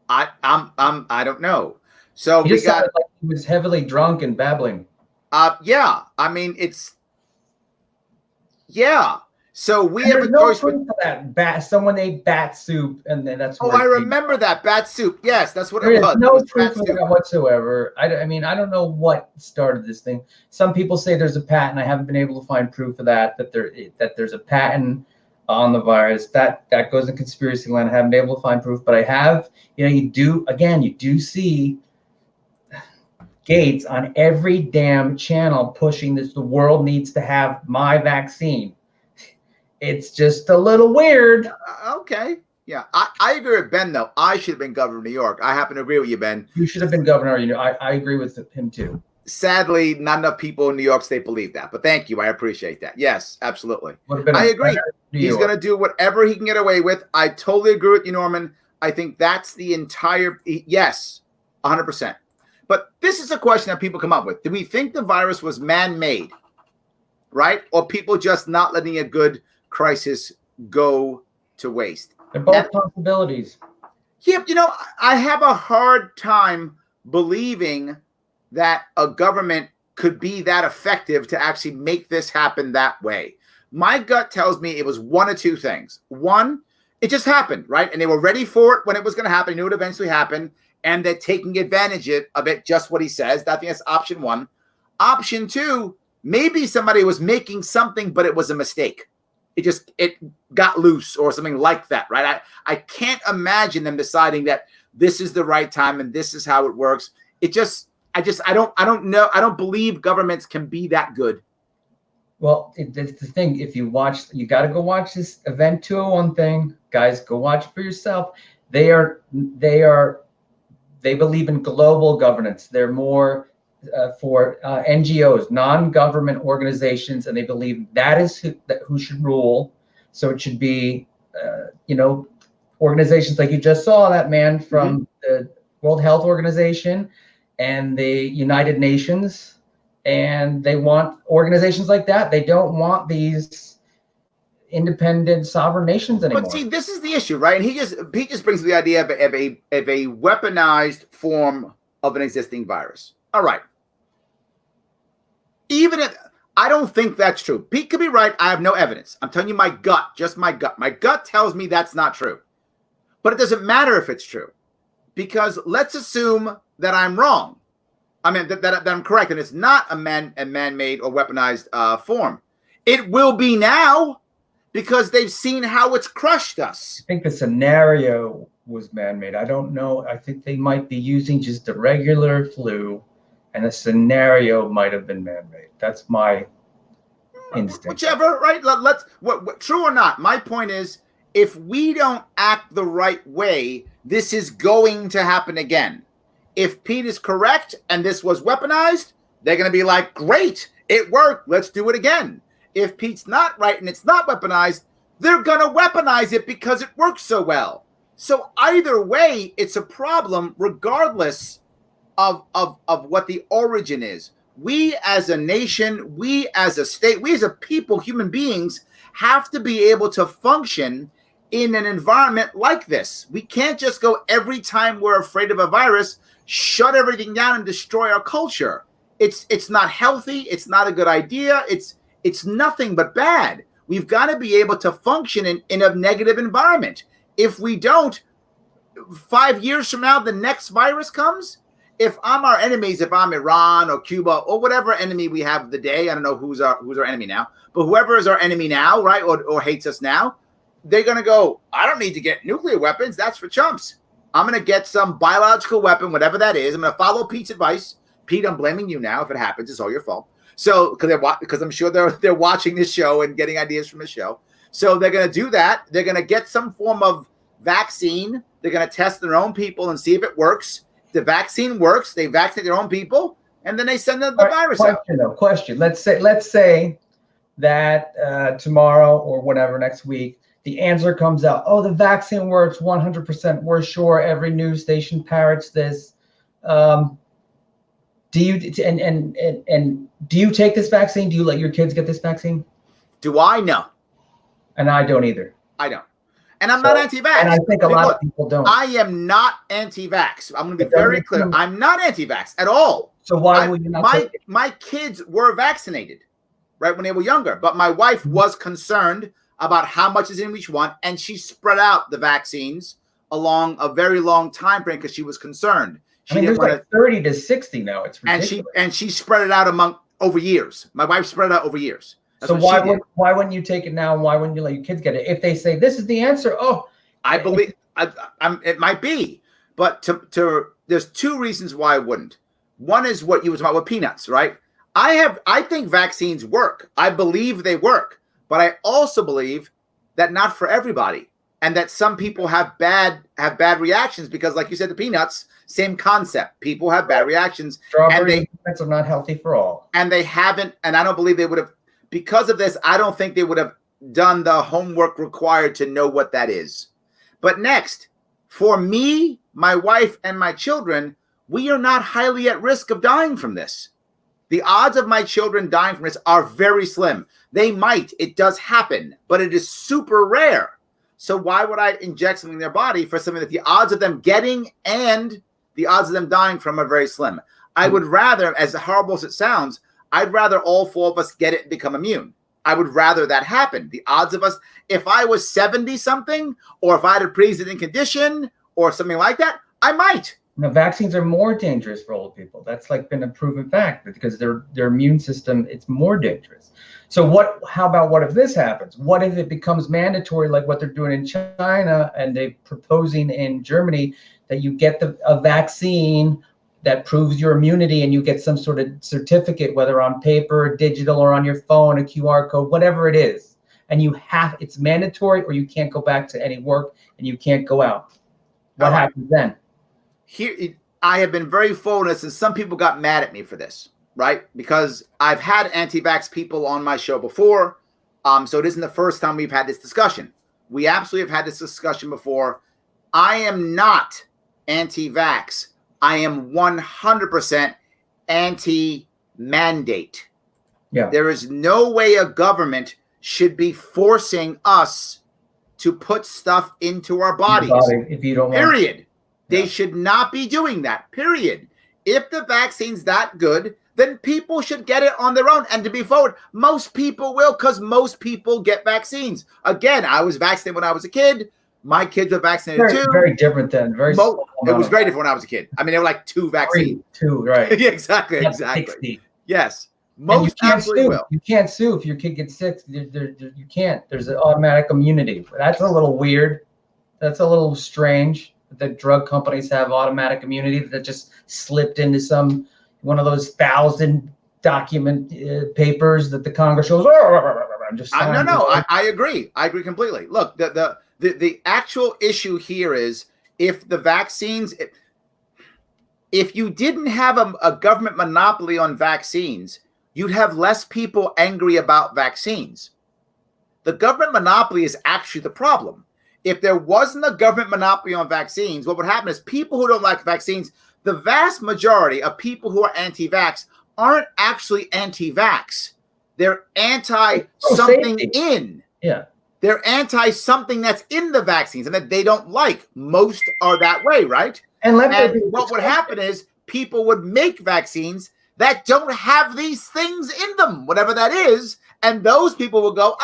I don't know. So he just sounded like he was heavily drunk and babbling. Yeah. Yeah. So we have a choice with that someone ate bat soup, and then that's. I remember that bat soup. Yes, that's what it was. No proof of that whatsoever. I don't know what started this thing. Some people say there's a patent. I haven't been able to find proof of that there's a patent on the virus. That goes in conspiracy land. I haven't been able to find proof, but I have. You do see Gates on every damn channel pushing this. The world needs to have my vaccine. It's just a little weird. Okay. Yeah. I agree with Ben, though. I should have been governor of New York. I happen to agree with you, Ben. You should have been governor. I agree with him, too. Sadly, not enough people in New York State believe that. But thank you. I appreciate that. Yes, absolutely. I agree. He's going to do whatever he can get away with. I totally agree with you, Norman. I think that's the entire – yes, 100%. But this is a question that people come up with. Do we think the virus was man-made, right? Or people just not letting a good – crisis go to waste? They're both possibilities. Yeah, I have a hard time believing that a government could be that effective to actually make this happen that way. My gut tells me it was one of two things. One, it just happened, right? And they were ready for it when it was going to happen. They knew it would eventually happen, and they're taking advantage of it, just what he says. I think that's option one. Option two, maybe somebody was making something, but it was a mistake. It got loose or something like that, right? I can't imagine them deciding that this is the right time and this is how it works. I don't know. I don't believe governments can be that good. Well, it's the thing. If you got to go watch this Event 201 thing, guys. Go watch it for yourself. They believe in global governance. They're more for NGOs, non-government organizations, and they believe that is who should rule. So it should be, organizations like you just saw, that man from the World Health Organization and the United Nations, and they want organizations like that. They don't want these independent sovereign nations anymore. But see, this is the issue, right? And he just brings the idea of a weaponized form of an existing virus. All right. Even if I don't think that's true. Pete could be right. I have no evidence. I'm telling you my gut, just my gut. My gut tells me that's not true. But it doesn't matter if it's true, because let's assume that I'm wrong. I mean, that I'm correct, and it's not a man-made or weaponized form. It will be now, because they've seen how it's crushed us. I think the scenario was man-made. I don't know. I think they might be using just a regular flu, and the scenario might have been man-made. That's my instinct. Whichever, right? Let's true or not. My point is, if we don't act the right way, this is going to happen again. If Pete is correct and this was weaponized, they're going to be like, great, it worked. Let's do it again. If Pete's not right and it's not weaponized, they're going to weaponize it because it works so well. So either way, it's a problem regardless of what the origin is. We as a nation, we as a state, we as a people, human beings, have to be able to function in an environment like this. We can't just go every time we're afraid of a virus, shut everything down and destroy our culture. It's not healthy. It's not a good idea. It's nothing but bad. We've got to be able to function in a negative environment. If we don't, 5 years from now, the next virus comes. If I'm our enemies, if I'm Iran or Cuba or whatever enemy we have of the day, I don't know who's our enemy now, but whoever is our enemy now, right, or hates us now, they're going to go, I don't need to get nuclear weapons. That's for chumps. I'm going to get some biological weapon, whatever that is. I'm going to follow Pete's advice. Pete, I'm blaming you now. If it happens, it's all your fault. So, because I'm sure they're watching this show and getting ideas from the show. So they're going to do that. They're going to get some form of vaccine. They're going to test their own people and see if it works. If the vaccine works, they vaccinate their own people, and then they send the virus out. Question. Let's say that tomorrow or whatever, next week, the answer comes out. Oh, the vaccine works 100%. We're sure. Every news station parrots this. Do you take this vaccine? Do you let your kids get this vaccine? Do I? No. And I don't either. I don't. And I'm not anti-vax. And I think a lot of people don't. I am not anti-vax. I'm going to be very clear. I'm not anti-vax at all. So why would you not? My kids were vaccinated, right, when they were younger. But my wife was concerned about how much is in each one, and she spread out the vaccines along a very long time frame because she was concerned. There's like 30 to 60 now. It's ridiculous. And she spread it out over years. My wife spread it out over years. That's so why wouldn't you take it now? And why wouldn't you let your kids get it? If they say this is the answer, I believe it might be, but there's two reasons why I wouldn't. One is what you were talking about with peanuts, right? I think vaccines work. I believe they work, but I also believe that not for everybody, and that some people have bad reactions because, like you said, the peanuts, same concept. People have bad reactions. Strawberries and peanuts are not healthy for all. And they haven't, and I don't believe they would have, because of this, I don't think they would have done the homework required to know what that is. But next, for me, my wife, and my children, we are not highly at risk of dying from this. The odds of my children dying from this are very slim. They might. It does happen, but it is super rare. So why would I inject something in their body for something that the odds of them getting and the odds of them dying from are very slim? I would rather, as horrible as it sounds, I'd rather all four of us get it and become immune. I would rather that happen. The odds of us, if I was 70-something, or if I had a pre-existing condition or something like that, I might. No, vaccines are more dangerous for old people. That's like been a proven fact because their immune system, it's more dangerous. So how about what if this happens? What if it becomes mandatory like what they're doing in China and they're proposing in Germany that you get a vaccine that proves your immunity and you get some sort of certificate, whether on paper, digital, or on your phone, a QR code, whatever it is. And it's mandatory or you can't go back to any work and you can't go out. What happens then? Here, I have been very full of this, and some people got mad at me for this, right? Because I've had anti-vax people on my show before, so it isn't the first time we've had this discussion. We absolutely have had this discussion before. I am not anti-vax. I am 100% anti-mandate. Yeah. There is no way a government should be forcing us to put stuff into our bodies. If you don't want. Period. They should not be doing that. Period. If the vaccine's that good, then people should get it on their own. And to be forward, most people will, because most people get vaccines. Again, I was vaccinated when I was a kid. My kids were vaccinated too. Very different then. It was very different when I was a kid. I mean, there were like 2 vaccines. 2, right? Yeah, exactly. 60. Yes. Most absolutely will. You can't sue if your kid gets sick. You can't. There's an automatic immunity. That's a little weird. That's a little strange that drug companies have automatic immunity that just slipped into one of those 1,000 document papers that the Congress shows. I agree. I agree completely. Look, the actual issue here is if the vaccines, if you didn't have a government monopoly on vaccines, you'd have less people angry about vaccines. The government monopoly is actually the problem. If there wasn't a government monopoly on vaccines, what would happen is people who don't like vaccines, the vast majority of people who are anti-vax aren't actually anti-vax. They're anti-something in. Yeah. They're anti-something that's in the vaccines and that they don't like. Most are that way, right? And what would happen is people would make vaccines that don't have these things in them, whatever that is, and those people will go,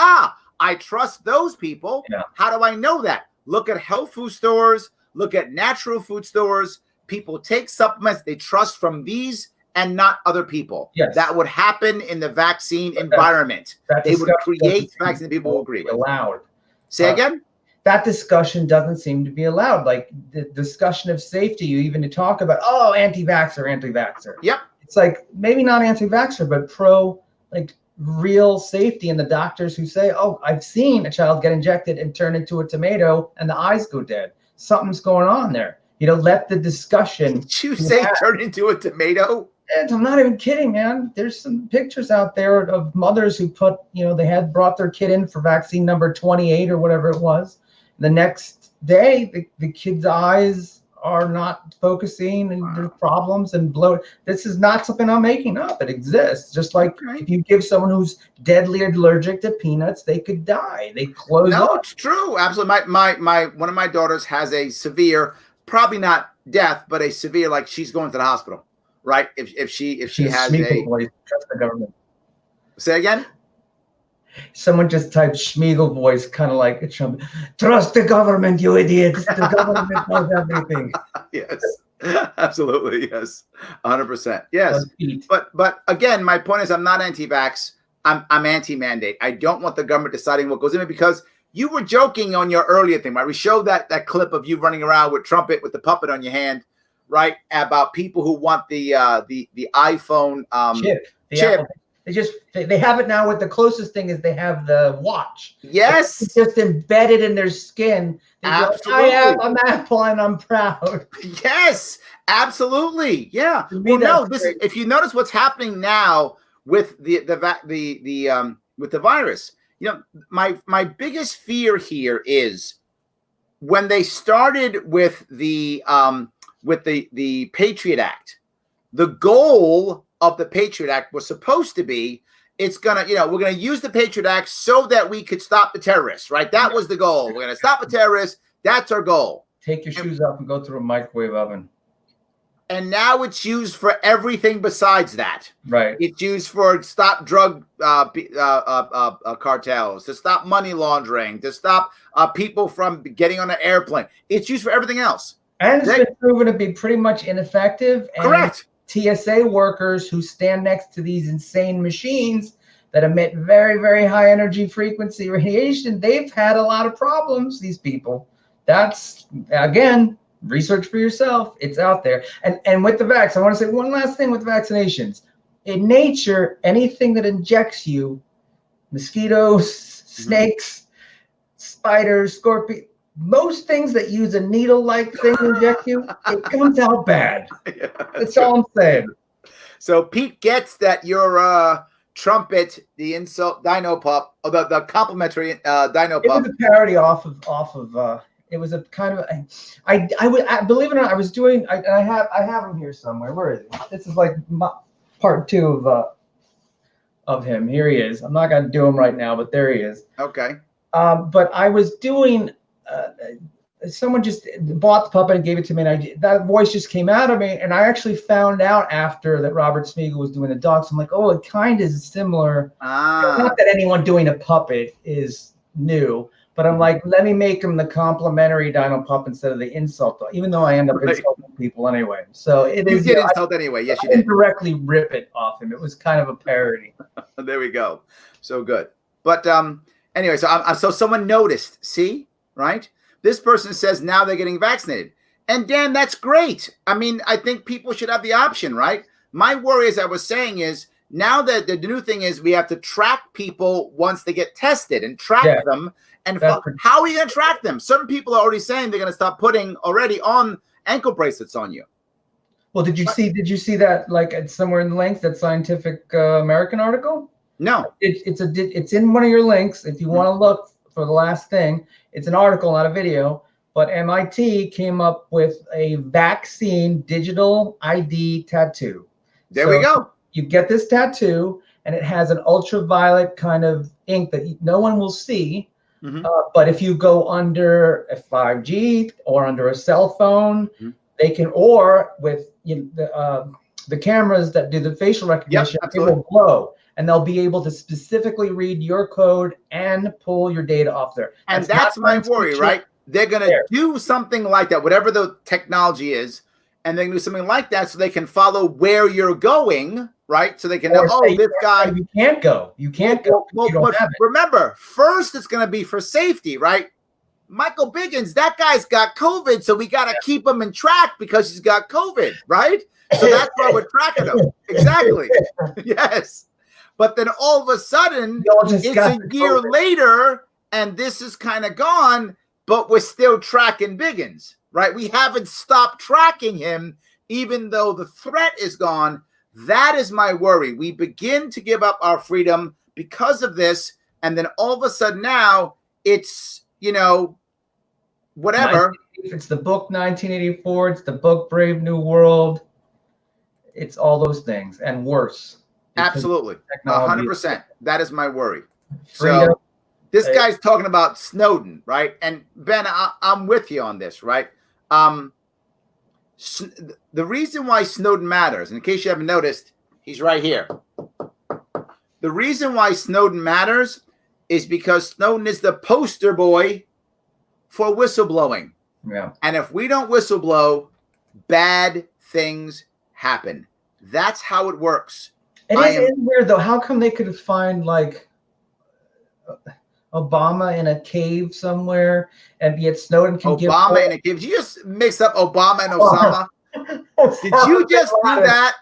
I trust those people. Yeah. How do I know that? Look at health food stores, look at natural food stores. People take supplements they trust from these and not other people. Yes. That would happen in the vaccine environment. They would create vaccine that people will agree with. Allowed. Say again? That discussion doesn't seem to be allowed. Like the discussion of safety, you even talk about, anti-vaxxer. Yep. It's like maybe not anti-vaxxer, but pro, like real safety. And the doctors who say, I've seen a child get injected and turn into a tomato and the eyes go dead. Something's going on there. Let the discussion. Did you say turn into a tomato? And I'm not even kidding, man. There's some pictures out there of mothers who put, they had brought their kid in for vaccine number 28 or whatever it was. The next day, the kid's eyes are not focusing and there's problems and blow. This is not something I'm making up. It exists. Just like if you give someone who's deadly allergic to peanuts, they could die. They close up. No, it's true. Absolutely. My one of my daughters has a severe, probably not death, but a severe, like she's going to the hospital, right? If she has a voice, trust the government. Say again? Someone just typed Schmiegel voice, kind of like Trump. Trust the government, you idiots. The government knows everything. Yes, absolutely. Yes, 100%. Yes, but again, my point is, I'm not anti-vax. I'm anti-mandate. I don't want the government deciding what goes in it because you were joking on your earlier thing, right? We showed that clip of you running around with trumpet with the puppet on your hand, right? About people who want the iPhone chip. They have it now. With the closest thing is they have the watch. Yes, it's just embedded in their skin. Absolutely. I'm Apple and I'm proud. Yes, absolutely. Yeah. Well, no. If you notice what's happening now with the virus, my biggest fear here is when they started with the Patriot Act. The goal of the Patriot Act was supposed to be we're going to use the Patriot Act so that we could stop the terrorists, right? That was the goal. We're going to stop the terrorists. That's our goal. Take your shoes off and go through a microwave oven. And now it's used for everything besides that. Right. It's used for stop drug cartels, to stop money laundering, to stop people from getting on an airplane. It's used for everything else. And it's been proven to be pretty much ineffective. And correct. TSA workers who stand next to these insane machines that emit very, very high energy frequency radiation, they've had a lot of problems, these people. That's, again, research for yourself. It's out there. And with the vax, I want to say one last thing with vaccinations. In nature, anything that injects you, mosquitoes, snakes, spiders, scorpions, most things that use a needle-like thing to inject you, it comes out bad. Yeah, That's all I'm saying. So Pete gets that your trumpet, the insult Dino Pup, or the complimentary Dino It Pup. was a parody off of. It was a kind of. I believe it or not, I was doing. I have him here somewhere. Where is it? This is like part 2 of him. Here he is. I'm not gonna do him right now, but there he is. Okay. But I was doing. Someone just bought the puppet and gave it to me, and that voice just came out of me. And I actually found out after that Robert Smigel was doing the dog. So I'm like, oh, it kind of is similar. Not that anyone doing a puppet is new, but I'm like, let me make him the complimentary Dino Pup instead of the insult dog, even though I end up insulting people anyway. So it is. You did insult anyway. Yes, you did. I didn't directly rip it off him. It was kind of a parody. There we go. So good. But anyway, so someone noticed. See, right? This person says now they're getting vaccinated. And Dan, that's great. I mean, I think people should have the option, right? My worry, as I was saying, is now that the new thing is we have to track people once they get tested and track them. And how are you going to track them? Some people are already saying they're going to start putting already on ankle bracelets on you. Well, did you see that like somewhere in the links, that Scientific American article? No. It's in one of your links. If you want to look for the last thing, it's an article, not a video, but MIT came up with a vaccine digital ID tattoo. There we go. You get this tattoo, and it has an ultraviolet kind of ink that no one will see. But if you go under a 5G or under a cell phone, they can, or with the cameras that do the facial recognition, it will glow. And they'll be able to specifically read your code and pull your data off there. And that's my worry, right? They're going to do something like that, whatever the technology is, and they're going to do something like that so they can follow where you're going, right? So they can know, oh, this guy. You can't go. You can't go. But remember, first it's going to be for safety, right? Michael Biggins, that guy's got COVID, so we got to keep him in track because he's got COVID, right? So that's why we're tracking him. Exactly. Yes. But then all of a sudden, it's a year later, and this is kind of gone, but we're still tracking Biggins, right? We haven't stopped tracking him, even though the threat is gone. That is my worry. We begin to give up our freedom because of this, and then all of a sudden now, it's, whatever. It's the book 1984. It's the book Brave New World. It's all those things and worse. Absolutely. 100%. That is my worry. So this guy's talking about Snowden, right? And Ben, I'm with you on this, right? The reason why Snowden matters, in case you haven't noticed, he's right here. The reason why Snowden matters is because Snowden is the poster boy for whistleblowing. Yeah. And if we don't whistleblow, bad things happen. That's how it works. It is weird though. How come they could find like Obama in a cave somewhere, and yet Snowden can give Obama in a cave? Did you just mix up Obama and Osama? Did you just do that?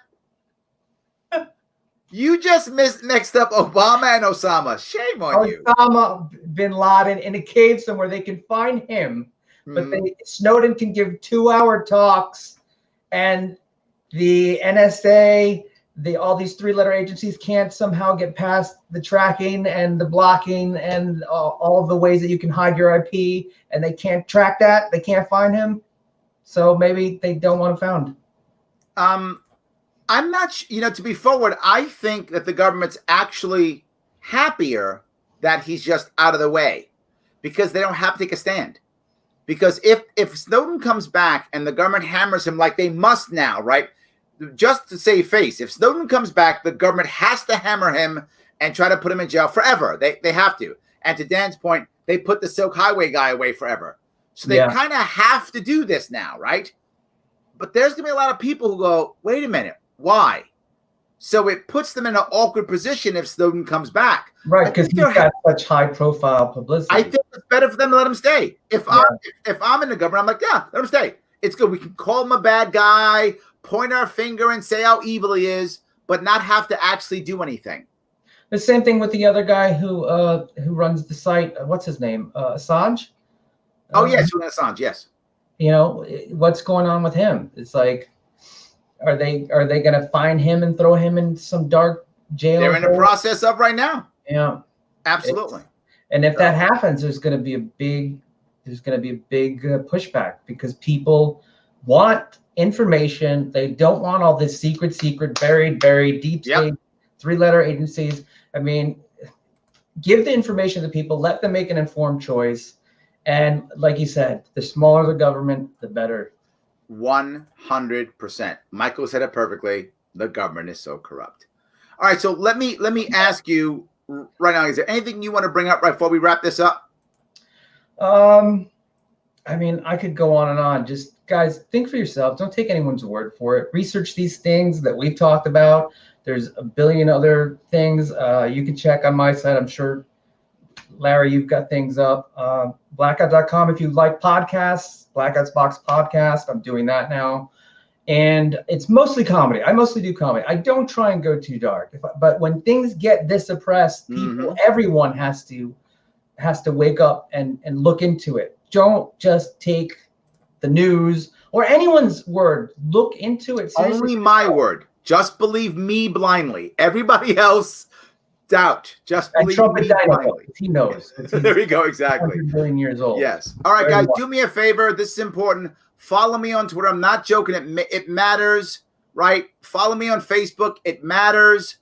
You just mixed up Obama and Osama. Shame on you. Osama bin Laden in a cave somewhere. They can find him, but Snowden can give 2-hour talks, and the NSA. All these 3-letter agencies can't somehow get past the tracking and the blocking and all of the ways that you can hide your IP, and they can't track that. They can't find him. So maybe they don't want him found. I'm not, to be forward, I think that the government's actually happier that he's just out of the way because they don't have to take a stand. Because if Snowden comes back and the government hammers him like they must now, right? Just to save face, if Snowden comes back, the government has to hammer him and try to put him in jail forever. They have to. And to Dan's point, they put the Silk Highway guy away forever. So they kind of have to do this now, right? But there's going to be a lot of people who go, wait a minute, why? So it puts them in an awkward position if Snowden comes back. Right, because he's got such high-profile publicity. I think it's better for them to let him stay. If I'm in the government, I'm like, yeah, let him stay. It's good. We can call him a bad guy, point our finger and say how evil he is, but not have to actually do anything. The same thing with the other guy who runs the site. What's his name? Assange. Oh, yes, Julian Assange, yes. You know, what's going on with him? It's like, are they going to find him and throw him in some dark jail? They're in the process of right now. Yeah, absolutely. And if that happens, there's going to be a big pushback, because people want information. They don't want all this secret, buried, deep state, 3-letter agencies. I mean, give the information to people, let them make an informed choice. And like you said, the smaller the government, the better. 100%. Michael said it perfectly. The government is so corrupt. All right, so let me ask you right now, is there anything you want to bring up right before we wrap this up? I mean, I could go on and on. Just, guys, think for yourself. Don't take anyone's word for it. Research these things that we've talked about. There's a billion other things you can check on my site. I'm sure, Larry, you've got things up. Blackout.com if you like podcasts. Blackout's Box Podcast. I'm doing that now. And it's mostly comedy. I mostly do comedy. I don't try and go too dark. But when things get this oppressed, people, everyone has to wake up and look into it. Don't just take the news or anyone's word. Look into it. Seriously. Only my word. Just believe me blindly. Everybody else, doubt. Just believe me blindly. He knows. There we go. Exactly. 100 million years old. Yes. All right, guys. Do me a favor. This is important. Follow me on Twitter. I'm not joking. It matters, right? Follow me on Facebook. It matters.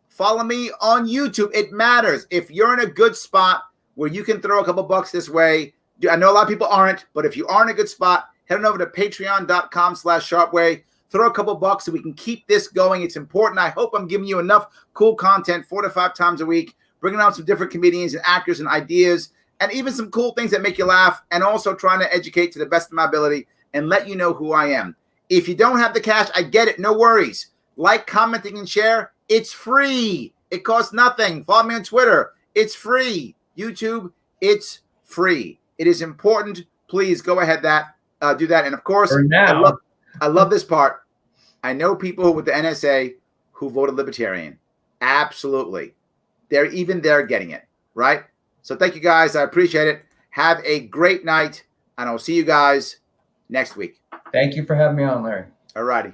Follow me on YouTube. It matters. If you're in a good spot where you can throw a couple bucks this way, I know a lot of people aren't, but if you are in a good spot, head on over to patreon.com/sharpeway. Throw a couple bucks so we can keep this going. It's important. I hope I'm giving you enough cool content 4 to 5 times a week, bringing out some different comedians and actors and ideas, and even some cool things that make you laugh, and also trying to educate to the best of my ability and let you know who I am. If you don't have the cash, I get it. No worries. Like, commenting, and share. It's free. It costs nothing. Follow me on Twitter. It's free. YouTube, it's free. It is important. Please go ahead do that. And of course, I love this part. I know people with the NSA who voted Libertarian. Absolutely. They're getting it, right? So thank you guys. I appreciate it. Have a great night, and I'll see you guys next week. Thank you for having me on, Larry. All righty.